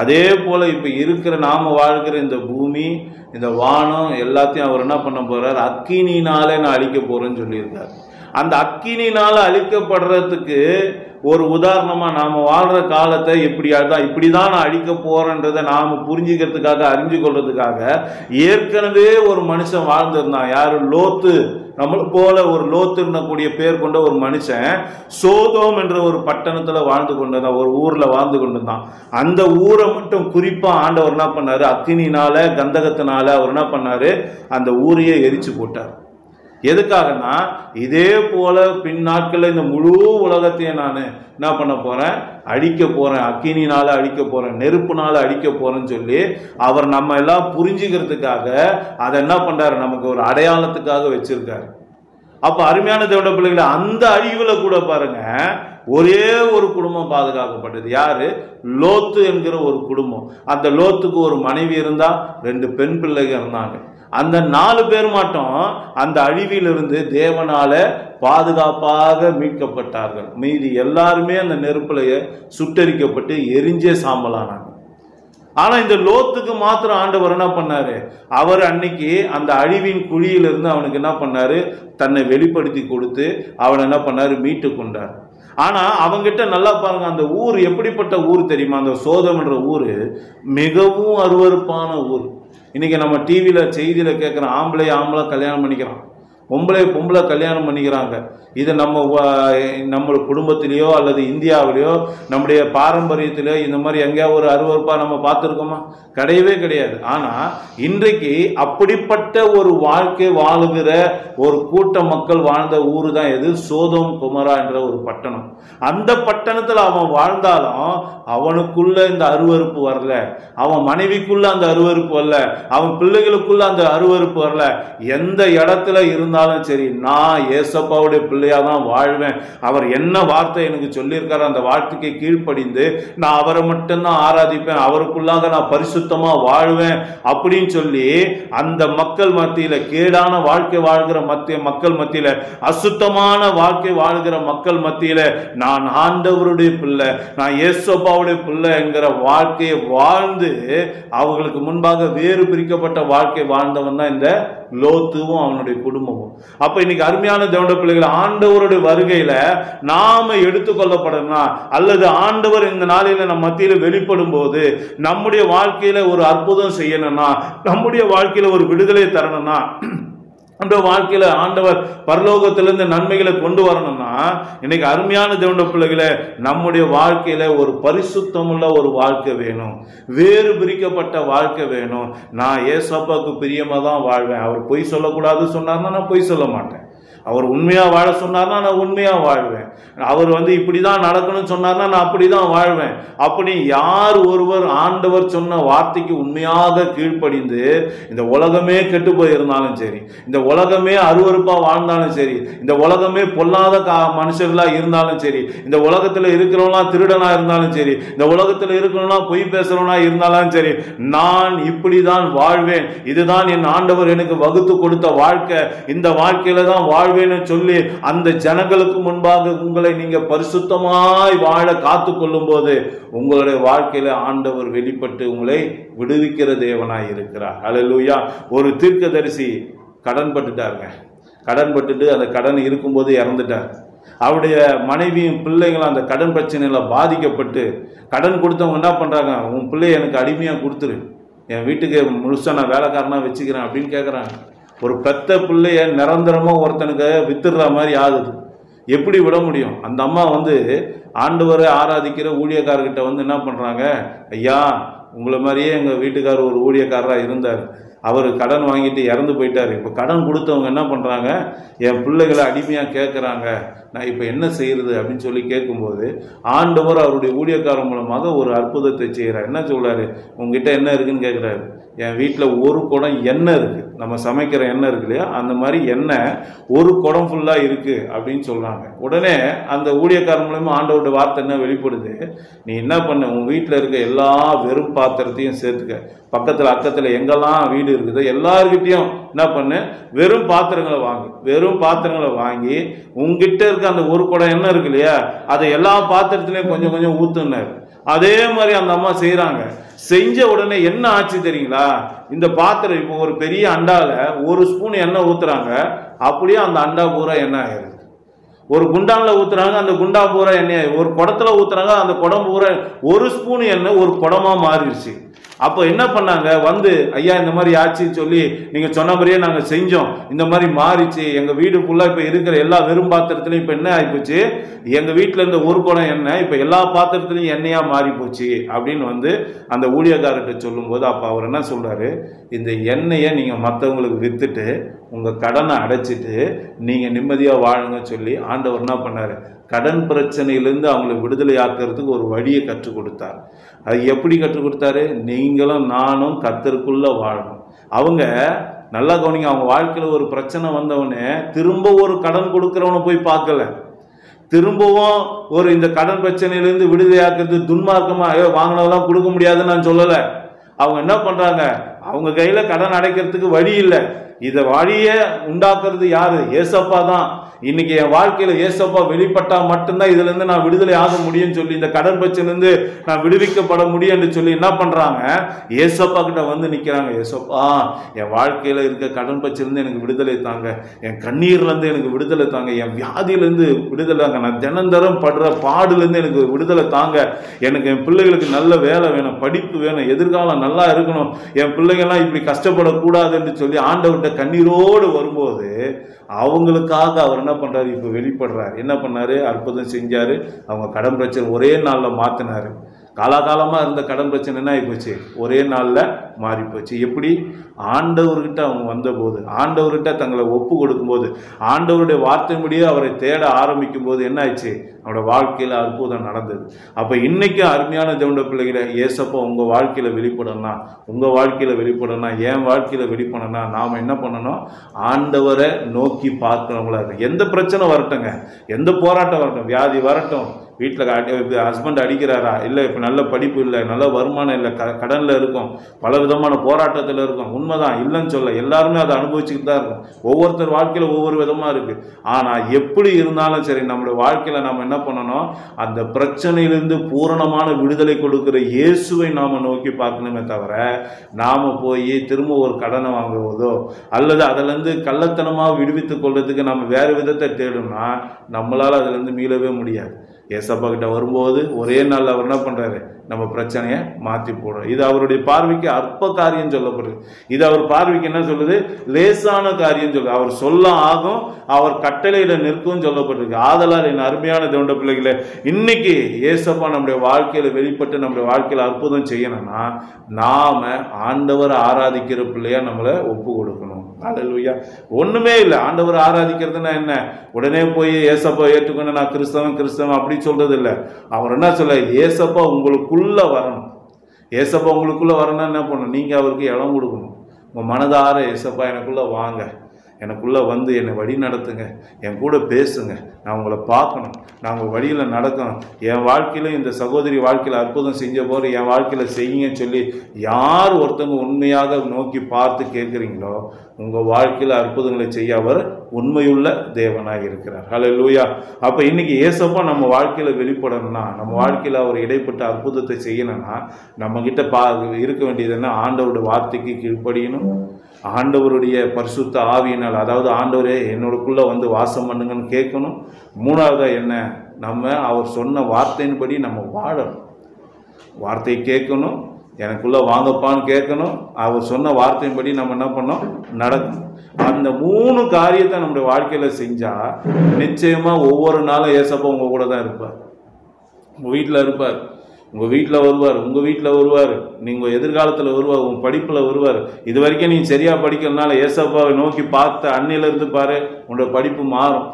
அதே போல இப்ப இருக்கிற நாம வாழ்கிற இந்த பூமி, இந்த வானம் எல்லாத்தையும் அவர் என்ன பண்ண போறார்? அக்கினினாலே நான் அழிக்க போறேன்னு சொல்லியிருக்காரு. அந்த அக்கினினால அழிக்கப்படுறதுக்கு ஒரு உதாரணமா நாம வாழ்ற காலத்தை இப்படிதான் நான் அழிக்க போறேன்றதை நாம புரிஞ்சுக்கிறதுக்காக, அறிஞ்சு கொள்றதுக்காக ஏற்கனவே ஒரு மனுஷன் வாழ்ந்திருந்தான். யாரு? லோத்து. நம்மள போல ஒரு லோத்துன்னக்கூடிய பேர் கொண்ட ஒரு மனுஷன் சோதோம் என்ற ஒரு பட்டணத்துல வாழ்ந்து கொண்டிருந்தான், ஒரு ஊர்ல வாழ்ந்து கொண்டிருந்தான். அந்த ஊரை மட்டும் குறிப்பா ஆண்டவர் என்ன பண்ணாரு? அக்கினினால கந்தகத்தினால அவர் என்ன பண்ணாரு? அந்த ஊரையே எரிச்சு போட்டார். எதுக்காகனா இதே போல பின் நாட்கள்ல இந்த முழு உலகத்தையும் நான் என்ன பண்ண போறேன், அழிக்க போறேன், அக்கினினால அழிக்க போறேன், நெருப்புனால அழிக்க போறேன்னு சொல்லி அவர் நம்ம எல்லாம் புரிஞ்சுக்கிறதுக்காக அதை என்ன பண்றாரு, நமக்கு ஒரு அடையாளத்துக்காக வச்சிருக்காரு. அப்ப அருமையான தேவனுடைய பிள்ளைகளை, அந்த அழிவுல கூட பாருங்க ஒரே ஒரு குடும்பம் பாதுகாக்கப்பட்டது. யாரு? லோத்து என்கிற ஒரு குடும்பம். அந்த லோத்துக்கு ஒரு மனைவி இருந்தா, 2 பெண் பிள்ளைகள் இருந்தாங்க. அந்த 4 பேர் மட்டும் அந்த அழிவிலிருந்து தேவனால பாதுகாப்பாக மீட்கப்பட்டார்கள். மீதி எல்லாருமே அந்த நெருப்புலையே சுட்டரிக்கப்பட்டு எரிஞ்சே சாம்பலானாங்க. ஆனா இந்த லோத்துக்கு மாத்திரம் ஆண்டவர் என்ன பண்ணாரு, அவர் அன்னைக்கு அந்த அழிவின் குழியிலிருந்து அவனுக்கு என்ன பண்ணாரு, தன்னை வெளிப்படுத்தி கொடுத்து அவனை என்ன பண்ணாரு, மீட்டு கொண்டார். ஆனா அவங்கிட்ட நல்லா பாருங்க, அந்த ஊர் எப்படிப்பட்ட ஊர் தெரியுமா? அந்த சோதம் என்ற ஊர் மிகவும் அருவருப்பான ஊர். இன்னைக்கு நம்ம டிவியில செய்தியில கேட்கிறோம், ஆம்பளை கல்யாணம் பண்ணிக்கிறான், பொம்பளை கல்யாணம் பண்ணிக்கிறாங்க. இது நம்ம குடும்பத்திலேயோ அல்லது இந்தியாவிலேயோ நம்முடைய பாரம்பரியத்திலேயோ இந்த மாதிரி எங்கேயாவது ஒரு அருவருப்பா நம்ம பார்த்துருக்கோமா? கிடையவே கிடையாது. ஆனா இன்றைக்கு அப்படிப்பட்ட ஒரு வாழ்க்கை வாழுகிற ஒரு கூட்ட மக்கள் வாழ்ந்த ஊரு தான் எது? சோதோம் குமரா என்ற ஒரு பட்டணம். அந்த பட்டணத்துல அவன் வாழ்ந்தாலும் அவனுக்குள்ள இந்த அருவருப்பு வரல, அவன் மனைவிக்குள்ள அந்த அருவருப்பு வரல, அவன் பிள்ளைகளுக்குள்ள அந்த அருவருப்பு வரல. எந்த இடத்துல இருந்தாலும் சரி, நான் ஏசப்பாவுடைய பிள்ளையா தான் வாழ்வேன், அவர் என்ன வார்த்தை எனக்கு சொல்லியிருக்காரு அந்த வார்த்தைக்கு கீழ்ப்படிந்து நான் அவரை மட்டும்தான் ஆராதிப்பேன், அவருக்குள்ளாக நான் பரிசுத்தமா வாழ்வேன் அப்படின்னு சொல்லி அந்த மக்கள் மத்தியில, கேடான வாழ்க்கை வாழ்கிற மக்கள் மத்தியில, அசுத்தமான வாழ்க்கை வாழ்கிற மக்கள் மத்தியில நான் ஆண்டவருடைய பிள்ளை, நான் ஏசப்பாவுடைய பிள்ளை என்கிற வாழ்க்கையை வாழ்ந்து அவங்களுக்கு முன்பாக வேறு பிரிக்கப்பட்ட வாழ்க்கை வாழ்ந்தவன் தான் இந்த லோத்துவும் அவனுடைய குடும்பமும். அப்ப இன்னைக்கு அருமையான தேவனுடைய பிள்ளைகள், ஆண்டவருடைய வருகையில நாம எடுத்துக்கொள்ளப்படணும், அல்லது ஆண்டவர் இந்த நாளில நம்ம மத்தியில வெளிப்படும் போது நம்முடைய வாழ்க்கையில ஒரு அற்புதம் செய்யணும்னா, நம்முடைய வாழ்க்கையில ஒரு விடுதலை தரணும்னா, அந்த வாழ்க்கையில ஆண்டவர் பரலோகத்திலிருந்து நன்மைகளை கொண்டு வரணும்னா, இன்னைக்கு அருமையான தேவனுடைய பிள்ளைகளை, நம்முடைய வாழ்க்கையில ஒரு பரிசுத்தமுள்ள ஒரு வாழ்க்கை வேணும், வேறு பிரிக்கப்பட்ட வாழ்க்கை வேணும். நான் ஏசப்பாவுக்கு பிரியமா தான் வாழ்வேன், அவர் பொய் சொல்லக்கூடாது சொன்னார்னா நான் பொய் சொல்ல மாட்டேன், அவர் உண்மையா வாழ சொன்னார்னா நான் உண்மையா வாழ்வேன், அவர் இப்படிதான் நடக்கணும்னு சொன்னார்னா நான் அப்படிதான் வாழ்வேன். அப்படி யார் ஒருவர் ஆண்டவர் சொன்ன வார்த்தைக்கு உண்மையாக கீழ்ப்படிந்து இந்த உலகமே கெட்டு போயிருந்தாலும் சரி, இந்த உலகமே அருவருப்பா வாழ்ந்தாலும் சரி, இந்த உலகமே பொல்லாத மனுஷர்களா இருந்தாலும் சரி, இந்த உலகத்துல இருக்கிறவங்களா திருடனா இருந்தாலும் சரி, இந்த உலகத்துல இருக்கிறவங்களா பொய் பேசுறவனா இருந்தாலும் சரி, நான் இப்படிதான் வாழ்வேன், இதுதான் என் ஆண்டவர் எனக்கு வகுத்து கொடுத்த வாழ்க்கை, இந்த வாழ்க்கையில தான் வாழ்வேன்னு சொல்லி அந்த ஜனங்களுக்கு முன்பாக உங்களை நீங்க பரிசுத்தமாய் வாழ காத்து கொள்ளும் போது உங்களுடைய வாழ்க்கையில ஆண்டவர் வெளிப்பட்டு உங்களை விடுவிக்கிற தேவனாய் இருக்கிறார். அல்லேலூயா. ஒரு தீர்க்கதரிசி கடன் பட்டுட்டாருங்க. கடன் பட்டுட்டு அந்த கடன் இருக்கும்போது இறந்துட்டார். அவருடைய மனைவியும் பிள்ளைங்களும் அந்த கடன் பிரச்சனையில பாதிக்கப்பட்டு, கடன் கொடுத்தவங்க என்ன பண்றாங்க, உன் பிள்ளைய எனக்கு அடிமையா கொடுத்துரு, என் வீட்டுக்கு முழுசா நான் வேலைக்காரனா வச்சுக்கிறேன் அப்படின்னு கேட்குறாங்க. ஒரு பெத்த பிள்ளைய நிரந்தரமா ஒருத்தனுக்கு வித்துடுற மாதிரி ஆகுது. எப்படி விட முடியும்? அந்த அம்மா ஆண்டவரை ஆராதிக்கிற ஊழியக்காரர்கிட்ட என்ன பண்றாங்க, ஐயா உங்களை மாதிரியே எங்க வீட்டுக்காரர் ஒரு ஊழியக்காரராக இருந்தார், அவர் கடன் வாங்கிட்டு இறந்து போயிட்டார், இப்போ கடன் கொடுத்தவங்க என்ன பண்றாங்க, என் பிள்ளைகளை அடிமையா கேட்குறாங்க, நான் இப்போ என்ன செய்யறது அப்படின்னு சொல்லி கேட்கும்போது ஆண்டவர் அவருடைய ஊழியக்காரர் மூலமாக ஒரு அற்புதத்தை செய்கிறார். என்ன சொல்றாரு, உங்ககிட்ட என்ன இருக்குன்னு கேட்குறாரு. என் வீட்டில் ஒரு குடம் எண்ணெய் இருக்கு, நம்ம சமைக்கிற எண்ணெய் இருக்கு இல்லையா, அந்த மாதிரி எண்ணெய் ஒரு குடம் ஃபுல்லா இருக்கு அப்படின்னு சொல்றாங்க. உடனே அந்த ஊழியக்காரன் மூலமா ஆண்டவருடைய வார்த்தை என்ன வெளிப்படுது, நீ என்ன பண்ண, உன் வீட்டில் இருக்க எல்லா வெறும் பாத்திரத்தையும் சேர்த்துக்க, பக்கத்துல அக்கத்துல எங்கெல்லாம் வீடு இருக்குதோ எல்லாருக்கிட்டையும் என்ன பண்ணு, வெறும் பாத்திரங்களை வாங்கு, வெறும் பாத்திரங்களை வாங்கி உங்ககிட்ட இருக்க அந்த ஒரு குடம் எண்ணெய் இருக்கு இல்லையா, அதை எல்லா பாத்திரத்திலையும் கொஞ்சம் கொஞ்சம் ஊத்துனாரு. அதே மாதிரி அந்த அம்மா செய்யறாங்க. செஞ்ச உடனே என்ன ஆச்சு தெரியுங்களா, இந்த பாத்திரம் இப்போ ஒரு பெரிய அண்டால ஒரு ஸ்பூன் எண்ணெய் ஊத்துறாங்க, அப்படியே அந்த அண்டா பூரா எண்ணெய் ஆயிடுது. ஒரு குண்டான்ல ஊத்துறாங்க, அந்த குண்டா பூரா எண்ணெய், ஒரு குடத்துல ஊத்துறாங்க, அந்த குடம் பூரா ஒரு ஸ்பூன் எண்ணெய் ஒரு குடமா மாறிடுச்சு. அப்போ என்ன பண்ணாங்க, வந்து ஐயா இந்த மாதிரி ஆச்சுன்னு சொல்லி நீங்க சொன்ன மாதிரியே நாங்க செஞ்சோம், இந்த மாதிரி மாறிச்சு, எங்க வீடு ஃபுல்லா இப்ப இருக்கிற எல்லா வெறும் பாத்திரத்திலையும் இப்ப என்ன ஆயிப்போச்சு, எங்க வீட்டுல இருந்த ஒரு குடம் எண்ணெய் இப்ப எல்லா பாத்திரத்திலையும் எண்ணெயா மாறி போச்சு அப்படின்னு வந்து அந்த ஊழியக்காரர்கிட்ட சொல்லும் போது, அப்ப அவர் என்ன சொல்றாரு, இந்த எண்ணெயை நீங்க மற்றவங்களுக்கு வித்துட்டு உங்க கடனை அடைச்சிட்டு நீங்க நிம்மதியா வாழுங்க சொல்லி ஆண்டவர் என்ன பண்ணாரு, கடன் பிரச்சனையிலிருந்து அவங்களை விடுதலை ஆக்கிறதுக்கு ஒரு வழியை கற்றுக் கொடுத்தார். அது எப்படி கற்றுக் கொடுத்தாரு, நீங்களும் நானும் கர்த்தருக்குள்ள வாழணும். அவங்க நல்லா கவனிங்க, அவங்க வாழ்க்கையில ஒரு பிரச்சனை வந்தவனே திரும்ப ஒரு கடன் கொடுக்கிறவனை போய் பார்க்கல, திரும்பவும் ஒரு இந்த கடன் பிரச்சனையிலிருந்து விடுதலை ஆக்குறது துன்மார்க்கமா வாங்கினதெல்லாம் கொடுக்க முடியாதுன்னு நான் சொல்லலை. அவங்க என்ன பண்றாங்க, அவங்க கையில கடன் அடைக்கிறதுக்கு வழி இல்லை, இத வழிய உண்டாக்குறது யாரு, ஏசப்பா தான். இன்னைக்கு என் வாழ்க்கையில ஏசப்பா வெளிப்பட்டா மட்டும்தான் இதுல இருந்து நான் விடுதலை ஆக முடியும் சொல்லி, இந்த கடன் பிரச்சனை இருந்து நான் விடுவிக்கப்பட முடியும் சொல்லி என்ன பண்றாங்க, ஏசப்பா கிட்ட வந்து நிக்கிறாங்க. ஏசப்பா என் வாழ்க்கையில இருக்க கடன் பிரச்சனை இருந்து எனக்கு விடுதலை தாங்க, என் கண்ணீர்ல இருந்து எனக்கு விடுதலை தாங்க, என் வியாதியில இருந்து விடுதலை தாங்க, நான் தினந்தரம் படுற பாடுல இருந்து எனக்கு விடுதலை தாங்க, எனக்கு என் பிள்ளைகளுக்கு நல்ல வேலை வேணும், படிப்பு வேணும், எதிர்காலம் நல்லா இருக்கணும், என் பிள்ளைகள்லாம் இப்படி கஷ்டப்படக்கூடாதுன்னு சொல்லி ஆண்டவர்கிட்ட கண்ணீரோடு வரும்போது அவங்களுக்காக அவர் என்ன பண்றாரு, இப்ப வெளிப்படுறாரு. என்ன பண்ணாரு, அற்புதம் செஞ்சாரு. அவங்க கடன் பிரச்சனை ஒரே நாள்ல மாத்தினாரு. காலாகாலமா இருந்த கடன் பிரச்சனை என்ன ஆயிப்போச்சு, ஒரே நாள்ல மாறி போச்சு. எப்படி, ஆண்டவர்கிட்ட அவங்க வந்தபோது, ஆண்டவர்கிட்ட தங்களை ஒப்பு கொடுக்கும் போது, ஆண்டவருடைய வார்த்தையின்படியே அவரை தேட ஆரம்பிக்கும் போது என்ன ஆயிடுச்சு, அவனோட வாழ்க்கையில அற்புதம் நடந்தது. அப்ப இன்னைக்கு அருமையான தேவனுடைய பிள்ளைகளை, ஏசப்பா உங்க வாழ்க்கையில வெளிப்படணும், உங்க வாழ்க்கையில வெளிப்படணும், என் வாழ்க்கையில வெளிப்படணும், நாம என்ன பண்ணணும், ஆண்டவரை நோக்கி பார்க்கிறவங்களா இருக்கு. எந்த பிரச்சனை வரட்டுங்க, எந்த போராட்டம் வரட்டும், வியாதி வரட்டும், வீட்டில் ஹஸ்பண்ட் அடிக்கிறாரா, இல்லை இப்போ நல்ல படிப்பு இல்லை, நல்ல வருமானம் இல்லை, கடனில் இருக்கும், பல விதமான போராட்டத்தில் இருக்கும், உண்மைதான், இல்லைன்னு சொல்ல, எல்லாருமே அதை அனுபவிச்சுக்கிட்டு தான் இருக்கும். ஒவ்வொருத்தர் வாழ்க்கையில் ஒவ்வொரு விதமாக இருக்குது. ஆனால் எப்படி இருந்தாலும் சரி, நம்மளுடைய வாழ்க்கையில் நம்ம என்ன பண்ணணும், அந்த பிரச்சனையிலிருந்து பூரணமான விடுதலை கொடுக்கிற இயேசுவை நாம் நோக்கி பார்க்கணுமே தவிர, நாம் போய் திரும்ப ஒரு கடனை வாங்குவதோ அல்லது அதிலேருந்து கள்ளத்தனமாக விடுவித்துக் கொள்றதுக்கு நம்ம வேறு விதத்தை தேடணும்னா நம்மளால் அதிலேருந்து மீளவே முடியாது. ஏசப்பா கிட்ட வரும்போது ஒரே நாள் அவர் என்ன பண்றாரு, நம்ம பிரச்சனையை மாற்றி போடுறோம். இது அவருடைய பார்வைக்கு அற்ப காரியம் சொல்லப்படுது. இது அவர் பார்வைக்கு என்ன சொல்லுது, லேசான காரியம் சொல்லுது. அவர் சொல்ல ஆகும், அவர் கட்டளையிட நிற்கும் சொல்லப்பட்டிருக்கு. ஆதலால் என் அருமையான தேவனுடைய பிள்ளைகளே, இன்னைக்கு ஏசப்பா நம்முடைய வாழ்க்கையில வெளிப்பட்டு நம்முடைய வாழ்க்கையில அற்புதம் செய்யணும்னா நாம ஆண்டவரை ஆராதிக்கிற பிள்ளையா நம்மளை ஒப்பு கொடுக்கணும். அல்லேலூயா. ஒண்ணுமே இல்லை, ஆண்டவரை ஆராதிக்கிறதுனா என்ன, உடனே போய் ஏசப்பா ஏற்றுக்கொண்டு நான் கிறிஸ்தவன் அப்படி சொல்றது இல்லை. அவர் என்ன சொல்ல, ஏசப்பா உங்களுக்குள்ள வரணும். ஏசப்பா உங்களுக்குள்ள வரணும்னா என்ன பண்ணணும், நீங்க அவருக்கு இடம் கொடுக்கணும். உங்க மனதார ஏசப்பா எனக்குள்ள வாங்க, எனக்குள்ள வந்து என்னை வழி நடத்துங்க, என் கூட பேசுங்க, நான் உங்களை பார்க்கணும், நான் உங்கள் வழியில் நடக்கணும், என் வாழ்க்கையில இந்த சகோதரி வாழ்க்கையில் அற்புதம் செஞ்ச போது என் வாழ்க்கையில் செய்யுங்கன்னு சொல்லி யார் ஒருத்தவங்க உண்மையாக நோக்கி பார்த்து கேட்குறீங்களோ உங்கள் வாழ்க்கையில் அற்புதங்களை செய்ய அவர் உண்மையுள்ள தேவனாக இருக்கிறார். ஹல்லேலூயா. அப்போ இன்னைக்கு ஏசப்பா நம்ம வாழ்க்கையில் வெளிப்படணும்னா, நம்ம வாழ்க்கையில் அவர் இடைப்பட்ட அற்புதத்தை செய்யணும்னா நம்ம கிட்ட இருக்க வேண்டியது என்ன, ஆண்டவருடைய வார்த்தைக்கு கீழ்ப்படியணும், ஆண்டவருடைய பரிசுத்த ஆவியினால், அதாவது ஆண்டவரே என்னோடக்குள்ள வந்து வாசம் பண்ணுங்கன்னு கேட்கணும். மூணாவதா என்ன, நம்ம அவர் சொன்ன வார்த்தையின்படி நம்ம வாழணும். வார்த்தையை கேட்கணும், எனக்குள்ள வாங்கப்பான்னு கேட்கணும், அவர் சொன்ன வார்த்தையின்படி நம்ம என்ன பண்ணோம், நடக்கணும். அந்த 3 காரியத்தை நம்முடைய வாழ்க்கையில செஞ்சா நிச்சயமா ஒவ்வொரு நாளும் ஏசப்பா உங்க கூட தான் இருப்பார். உங்க வீட்டில் இருப்பார், உங்கள் வீட்டில் வருவார், உங்கள் வீட்டில் வருவார், நீங்கள் எதிர்காலத்தில் வருவார், உங்கள் படிப்பில் வருவார். இது வரைக்கும் நீங்கள் சரியாக படிக்கிறதுனால ஏசப்பாவை நோக்கி பார்த்த அன்னிலிருந்து பாரு, உங்களோட படிப்பு மாறும்,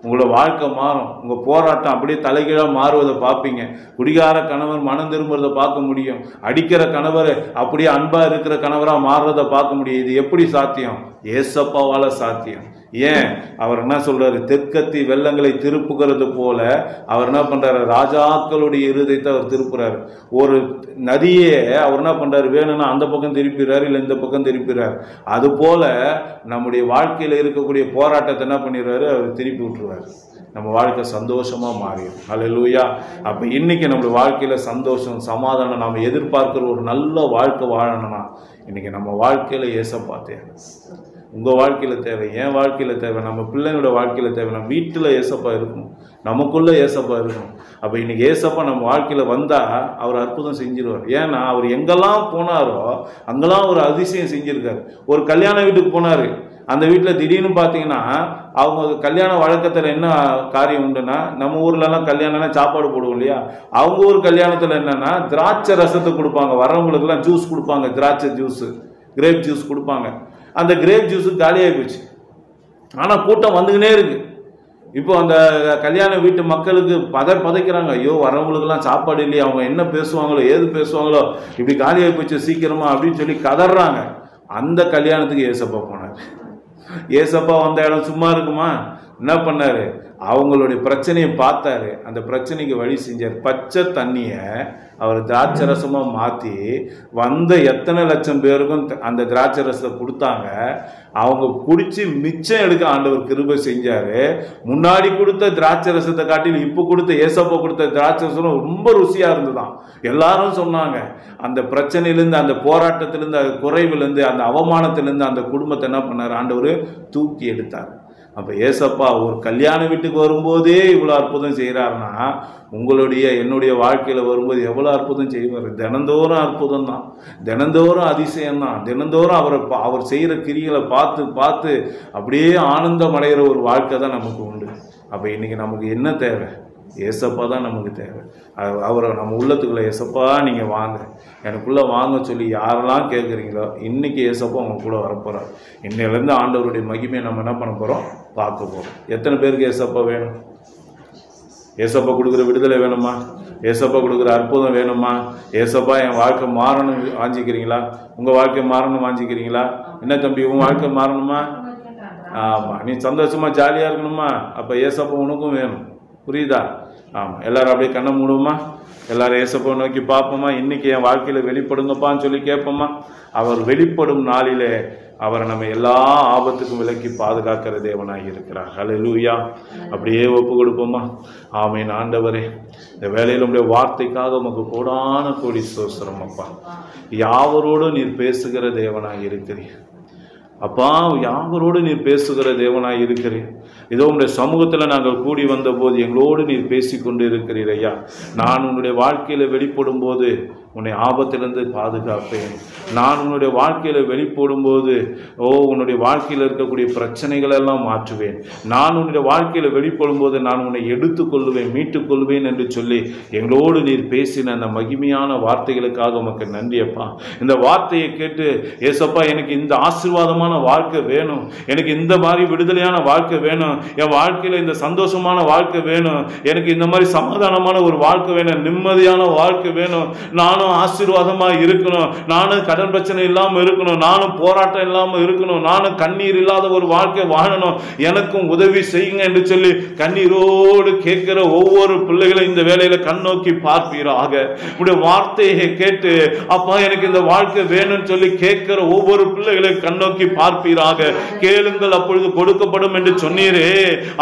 உங்களோட வாழ்க்கை மாறும், உங்கள் போராட்டம் அப்படியே தலைகீழாக மாறுவதை பார்ப்பீங்க. குடிகார கணவர் மனம் திரும்புறதை பார்க்க முடியும், அடிக்கிற கணவர் அப்படியே அன்பாக இருக்கிற கணவராக மாறுறதை பார்க்க முடியும். இது எப்படி சாத்தியம், ஏசப்பாவால் சாத்தியம். ஏன், அவர் என்ன சொல்றாரு, தெற்கத்தி வெள்ளங்களை திருப்புகிறது போல அவர் என்ன பண்றாரு, ராஜாக்களுடைய இருதயத்தை அவர் திருப்புறாரு. ஒரு நதியே அவர் என்ன பண்றாரு, வேணும்னா அந்த பக்கம் திருப்பிடுறாரு, இல்லை இந்த பக்கம் திருப்பிடுறாரு. அது போல நம்முடைய வாழ்க்கையில இருக்கக்கூடிய போராட்டத்தை என்ன பண்ணிடுறாரு, அவர் திருப்பி விட்டுருவாரு. நம்ம வாழ்க்கை சந்தோஷமா மாறிடும். அல்லேலூயா. அப்ப இன்னைக்கு நம்மளுடைய வாழ்க்கையில சந்தோஷம், சமாதானம், நாம எதிர்பார்க்கிற ஒரு நல்ல வாழ்க்கை வாழணும்னா இன்னைக்கு நம்ம வாழ்க்கையில ஏசப்பா தேவை. உங்கள் வாழ்க்கையில் தேவை, என் வாழ்க்கையில் தேவை, நம்ம பிள்ளைங்களோட வாழ்க்கையில் தேவை. நம்ம வீட்டில் ஏசப்பா இருக்கணும், நமக்குள்ளே ஏசப்பா இருக்கணும். அப்போ இன்னைக்கு ஏசப்பா நம்ம வாழ்க்கையில் வந்தால் அவர் அற்புதம் செஞ்சிருவார். ஏன்னா அவர் எங்கெல்லாம் போனாரோ அங்கெல்லாம் ஒரு அதிசயம் செஞ்சிருக்காரு. ஒரு கல்யாண வீட்டுக்கு போனார், அந்த வீட்டில் திடீர்னு பார்த்தீங்கன்னா அவங்க கல்யாண வழக்கத்தில் என்ன காரியம் உண்டுன்னா, நம்ம ஊர்லலாம் கல்யாணம்னா சாப்பாடு போடுவோம் இல்லையா, அவங்க ஊர் கல்யாணத்தில் என்னன்னா திராட்சை ரசத்தை கொடுப்பாங்க, வரவங்களுக்குலாம் ஜூஸ் கொடுப்பாங்க, திராட்சை ஜூஸு, கிரேப் ஜூஸ் கொடுப்பாங்க. அந்த கிரேப் ஜூஸு காலியாகி போச்சு. ஆனால் கூட்டம் வந்துக்கினே இருக்கு. இப்போ அந்த கல்யாண வீட்டு மக்களுக்கு பதைக்கிறாங்க, ஐயோ வரவங்களுக்கெல்லாம் சாப்பாடு இல்லையா, அவங்க என்ன பேசுவாங்களோ ஏது பேசுவாங்களோ, இப்படி காலியாகி போச்சு சீக்கிரமா அப்படின்னு சொல்லி கதறாங்க. அந்த கல்யாணத்துக்கு ஏசப்பா போனார். ஏசப்பா வந்த இடம் சும்மா இருக்குமா? என்ன பண்ணாரு? அவங்களுடைய பிரச்சனையை பார்த்தாரு, அந்த பிரச்சனைக்கு வழி செஞ்சார். பச்சை தண்ணியை அவர் திராட்சை ரசமாக மாற்றி வந்த எத்தனை லட்சம் பேருக்கும் அந்த திராட்சை ரசத்தை கொடுத்தாங்க. அவங்க குடிச்சு மிச்சம் எடுக்க ஆண்டவர் கிருபை செஞ்சாரு. முன்னாடி கொடுத்த திராட்சை ரசத்தை காட்டிலும் இப்போ கொடுத்த ஏசப்பா கொடுத்த திராட்சை ரசம் ரொம்ப ருசியா இருந்துதான். எல்லாரும் சொன்னாங்க. அந்த பிரச்சனையிலேருந்து, அந்த போராட்டத்திலேருந்து, அந்த குறைவிலேருந்து, அந்த அவமானத்திலேருந்து அந்த குடும்பத்தை என்ன பண்ணார்? ஆண்டவர் தூக்கி எடுத்தார். அப்போ ஏசப்பா ஒரு கல்யாண வீட்டுக்கு வரும்போதே இவ்வளோ அற்புதம் செய்கிறாருன்னா, உங்களுடைய என்னுடைய வாழ்க்கையில் வரும்போது எவ்வளோ அற்புதம் செய்வார். தினந்தோறும் அற்புதம் தான், தினந்தோறும் அதிசயம்தான், தினந்தோறும் அவர் செய்கிற கிரிகளை பார்த்து பார்த்து அப்படியே ஆனந்தம் அடைகிற ஒரு வாழ்க்கை தான் நமக்கு உண்டு. அப்போ இன்னைக்கு நமக்கு என்ன தேவை? ஏசப்பா தான் நமக்கு தேவை. அவரை நம்ம உள்ளத்துக்குள்ள ஏசப்பா நீங்கள் வாங்க, எனக்குள்ளே வாங்க சொல்லி யாரெல்லாம் கேட்குறீங்களோ இன்னைக்கு ஏசப்பா அவங்க கூட வரப்போகிறார். இன்னையிலேருந்து ஆண்டவருடைய மகிமையை நம்ம என்ன பண்ண போகிறோம்? பார்க்க போகிறோம். எத்தனை பேருக்கு ஏசப்பா வேணும்? ஏசப்பா கொடுக்குற விடுதலை வேணுமா? ஏசப்பா கொடுக்குற அற்புதம் வேணுமா? ஏசப்பா என் வாழ்க்கை மாறணும் வாஞ்சிக்கிறீங்களா? உங்கள் வாழ்க்கை மாறணும் வாஞ்சிக்கிறீங்களா? என்ன தம்பி, உன் வாழ்க்கை மாறணுமா? ஆமாம், நீ சந்தோஷமா ஜாலியாக இருக்கணுமா? அப்போ ஏசப்பா உனக்கும் வேணும். புரியுதா? ஆமாம், எல்லாரும் அப்படியே கண்ணை மூடுவோமா? எல்லாரும் ஏசப்பா நோக்கி பார்ப்போமா? இன்னைக்கு என் வாழ்க்கையில் வெளிப்படுங்கப்பான்னு சொல்லி கேட்போமா? அவர் வெளிப்படும் நாளிலே அவரை நம்ம எல்லா ஆபத்துக்கும் விலக்கி பாதுகாக்கிற தேவனாகி இருக்கிறார். ஹல்லேலூயா. அப்படியே ஒப்பு கொடுப்போமா? ஆமென். ஆண்டவரே, இந்த வேளையில் உடைய வார்த்தைக்காக உமக்கு கோடான கோடி ஸ்தோத்திரம் அப்பா. யாவரோடு நீர் பேசுகிற தேவனாகி இருக்கிறீர் அப்பா. யாவரோடு நீர் பேசுகிற தேவனாய் இருக்கிறேன். இதோ உன்னுடைய சமூகத்தில் நாங்கள் கூடி வந்த போது எங்களோடு நீர் பேசி கொண்டு இருக்கிறீர் ஐயா. நான் உன்னுடைய வாழ்க்கையில் வெளிப்படும் போது உன்னை ஆபத்திலிருந்து பாதுகாப்பேன். நான் உன்னுடைய வாழ்க்கையில் வெளிப்படும் போது உன்னுடைய வாழ்க்கையில் இருக்கக்கூடிய பிரச்சனைகள் எல்லாம் மாற்றுவேன். நான் உன்னுடைய வாழ்க்கையில் வெளிப்படும் போது நான் உன்னை எடுத்துக்கொள்வேன், மீட்டுக் கொள்வேன் என்று சொல்லி எங்களோடு நீர் பேசின அந்த மகிமையான வார்த்தைகளுக்காக உமக்கு நன்றி அப்பா. இந்த வார்த்தையை கேட்டு ஏசப்பா எனக்கு இந்த ஆசீர்வாதமான வாழ்க்கை வேணும், எனக்கு இந்த மாதிரி விடுதலையான வாழ்க்கை வேணும், என் வாழ்க்கையில இந்த சந்தோஷமான வாழ்க்கை வேணும், எனக்கு இந்த மாதிரி சமாதானமான ஒரு வாழ்க்கை வேணும், நிம்மதியான வாழ்க்கை வேணும், நானும் ஆசீர்வாதமா இருக்கணும், நானும் கடன் பிரச்சனை இல்லாம இருக்கணும், நானும் போராட்டம் இல்லாம இருக்கணும், நானும் கண்ணீர் இல்லாத ஒரு வாழ்க்கை வாழணும், எனக்கும் உதவி செய்யுங்க என்று சொல்லி கண்ணீரோடு கேட்கிற ஒவ்வொரு பிள்ளைகளும் இந்த வேளையில கண்ணோக்கி பார்ப்பீராக. உடைய வார்த்தையை கேட்டு அப்பா எனக்கு இந்த வாழ்க்கை வேணும்னு சொல்லி கேட்கிற ஒவ்வொரு பிள்ளைகளை கண்ணோக்கி பார்ப்பீராக. கேளுங்கள் அப்பொழுது கொடுக்கப்படும் என்று சொன்னீரே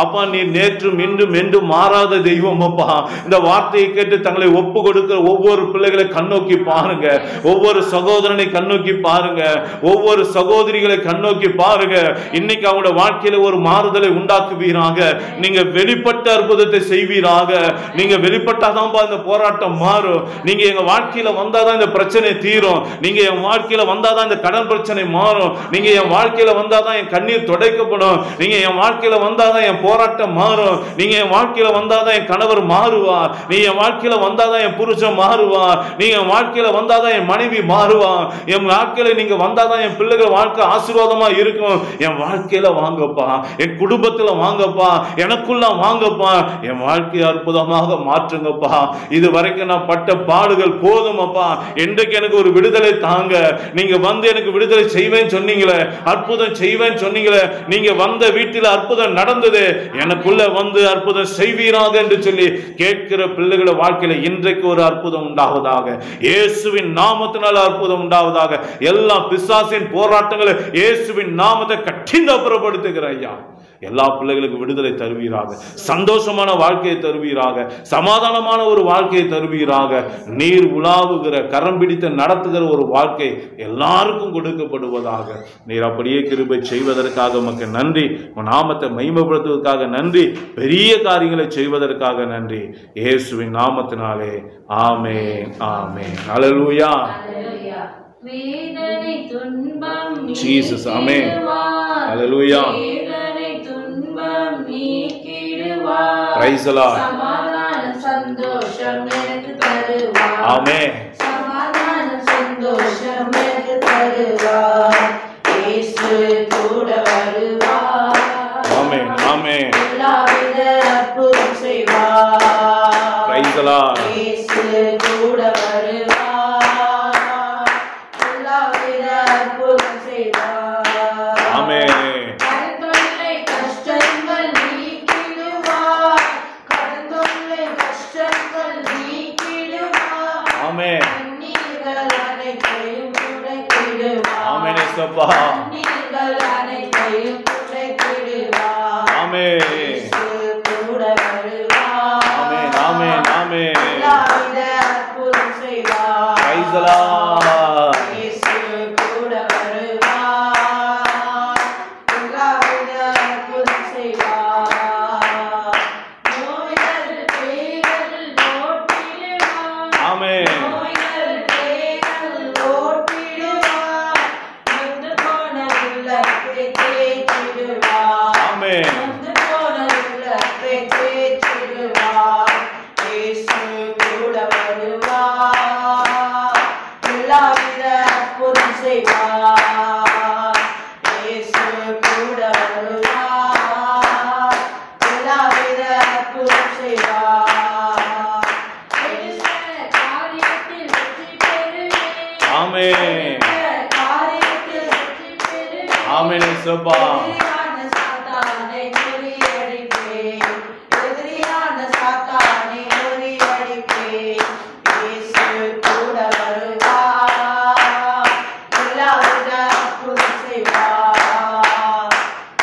அப்பா. நீ நேற்றும் இன்றும் என்றும் மாறாத தெய்வம் அப்பா. இந்த வார்த்தையை கேட்டு தங்களை ஒப்பு கொடுக்கிற ஒவ்வொரு பிள்ளைகளை கண்ணோக்கி பாருங்க, ஒவ்வொரு சகோதரனை கண்ணோக்கி பாருங்க, ஒவ்வொரு சகோதரிகளை கண்ணோக்கி பாருங்க. இன்னைக்கு அவங்களோட வாழ்க்கையில ஒரு மாறுதலை உண்டாக்குவீராக. நீங்க வெளிப்பட்ட அற்புதத்தை செய்வீராக. நீங்க வெளிப்பட்டாதான் இந்த போராட்டம் மாறும். நீங்க எங்க வாழ்க்கையில வந்தாதான் இந்த பிரச்சனை தீரும். நீங்க என் வாழ்க்கையில வந்தாதான் இந்த கடன் பிரச்சனை மாறும். நீங்க என் வாழ்க்கையில வந்தாதான் என் கண்ணீர் துடைக்கப்படும். நீங்க என் வாழ்க்கையில வந்தாதான் என் போராட்டம் மாறும். நீங்க என் வாழ்க்கையில வந்தாதான் என் கணவர் மாறுவார். நீங்க என் வாழ்க்கையில வந்தாதான் என் புருஷன் மாறுவார். நீங்க என் வாழ்க்கையில வந்தாதான் என் மனைவி மாறுவார். என் வாழ்க்கையில நீங்க வந்தாதான் என் பிள்ளைகள் வாழ்க்கை ஆசீர்வாதமா இருக்கும். என் வாழ்க்கையில வாங்கப்பா, என் குடும்பத்துல வாங்கப்பா, எனக்குள்ள வாங்கப்பா, என் வாழ்க்கையை அற்புதமாக மாற்றுங்கப்பா. இது வரைக்கும் நான் பட்ட பாடுகள் போதுமப்பா. இன்றைக்கு எனக்கு ஒரு விடுதலை தாங்க. நீங்க வந்து எனக்கு விடுதலை செய்வேன்னு சொன்னீங்களே, அற்புதம் செய்வேன்னு சொன்னீங்களே, நீங்க வந்த வீட்டில் அற்புதம் நடந்தது, எனக்குள்ள வந்து அற்புதம் செய்வீராக என்று சொல்லி கேட்கிற பிள்ளைகளோட வாழ்க்கையில இன்றைக்கு ஒரு அற்புதம் உண்டாவதாக. இயேசுவின் நாமத்தினால் அற்புதம் உண்டாவதாக. எல்லா பிசாசின் போராட்டங்களை இயேசுவின் நாமத்தை கட்டிந்தப்புறப்படுத்துகிற ஐயா. எல்லா பிள்ளைகளுக்கும் விடுதலை தருவீராக, சந்தோஷமான வாழ்க்கையை தருவீராக, சமாதானமான ஒரு வாழ்க்கையை தருவீராக. நீர் உலாவுகிற கரம் பிடித்து நடத்துகிற ஒரு வாழ்க்கை எல்லாருக்கும் கொடுக்கப்படுவதாக. நீர் அப்படியே கிருபை செய்வதற்காக உமக்கு நன்றி. உன் நாமத்தை மகிமைப்படுத்துவதற்காக நன்றி. பெரிய காரியங்களை செய்வதற்காக நன்றி. இயேசுவின் நாமத்தினாலே ஆமென், ஆமென். ஹல்லேலூயா. வேதனை துன்பம் ஜீசஸ், ஆமென். ஹல்லேலூயா. வேதனை துன்பம் நீக்கிடுவார். Praise the Lord. சமாதான சந்தோஷம் எனக்கு தருவார். ஆமென். சமாதான சந்தோஷம் எனக்கு தருவார். இயேசு கூட வருவார். ஆமென், ஆமென். எல்லாவித அற்புதம் செய்வார். Praise the Lord. இயேசு கூட வருவார். எல்லாவித அற்புதம் செய்வார். ஆமென். கருத்தொல்லை கஷ்டங்கள் நீக்கிடுவார். கருத்தொல்லை கஷ்டங்கள் நீக்கிடுவார். ஆமென். கண்ணீர்கள் அனைத்தையும் துடைத்திடுவார். ஆமென் இயேசுப்பா. கண்ணீர்கள் அனைத்தையும் துடைத்திடுவார். ஆமென். இயேசு கூட வருவார். ஆமென், ஆமென், ஆமென். எல்லாவித அற்புதம் செய்வார். Praise the Lord. இயேசு கூட வருவார். எல்லாவித அற்புதம் செய்வார். நோய்கள் பேய்கள் ஓட்டிடுவார். ஆமென். நோய்கள் பேய்கள் ஓட்டிடுவார். நொந்து போன உள்ளத்தை தேற்றிடுவார். ஆமென். நொந்து போன உள்ளத்தை தேற்றிடுவார். இயேசு கூட வருவார். எல்லாவித அற்புதம் செய்வார். இயேசு கூட வருவார். எல்லாவித அற்புதம் செய்வார். எடுத்த காரியத்தில் வெற்றி பெறுவேன். ஆமென். எடுத்த காரியத்தில் வெற்றி பெறுவேன். ஆமென் இயேசுப்பா. எதிரியான சாத்தானை முறியடிப்பேன். எதிரியான சாத்தானை முறியடிப்பேன். இயேசு கூட வருவார். எல்லாவித அற்புதம் செய்வார்.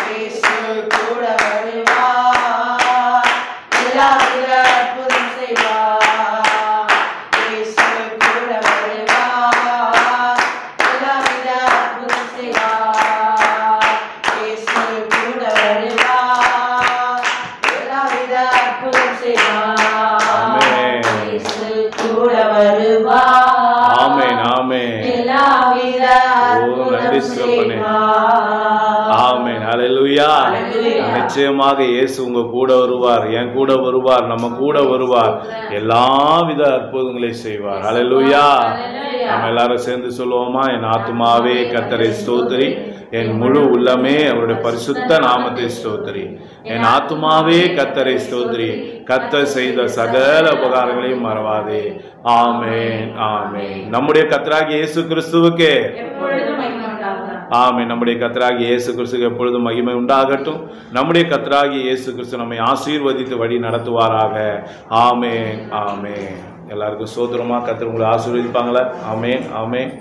இயேசு கூட வருவார். எல்லாவித அற்புதம் செய்வார். இயேசு கூட வருவார். எல்லாவித அற்புதம் செய்வார். இயேசு கூட வருவார். எல்லாவித அற்புதம் செய்வார். ஆமென். இயேசு கூட வருவார். ஆமென், ஆமென். எல்லாவித ஓ, நன்றி அற்புதம் சிவப்பனே. செய்வார். ஆமென். ஹல்லேலூயா. ஹல்லேலூயா. நிச்சயமாக இயேசு உங்க கூட வருவார், என் கூட வருவார், நம்ம கூட வருவார், எல்லாவித அற்புதங்களை செய்வார். ஹல்லேலூயா. நம்ம எல்லாரும் சேர்ந்து சொல்லுவோமா? என் ஆத்துமாவே கர்த்தரை ஸ்தோத்திரி, என் முழு உள்ளமே அவருடைய பரிசுத்த நாமத்தை ஸ்தோத்திரி. என் ஆத்துமாவே கர்த்தரை ஸ்தோத்திரி, கர்த்தர் செய்த சகல உபகாரங்களையும் மறவாதே. ஆமென், ஆமென். நம்முடைய கர்த்தராகிய இயேசு கிறிஸ்துவுக்கே எப்பொழுதும் மகிமை உண்டாவதாக. ஆமென். நம்முடைய கர்த்தராகிய இயேசு கிறிஸ்துவுக்கு எப்பொழுதும் மகிமை உண்டாகட்டும். நம்முடைய கர்த்தராகிய இயேசு கிறிஸ்து நம்மை ஆசீர்வதித்து வழி நடத்துவாராக. ஆமென், ஆமென். எல்லாருக்கும் சோத்திரமா கர்த்தர் உங்களை ஆசீர்வதிப்பாங்களா? ஆமென், ஆமென்.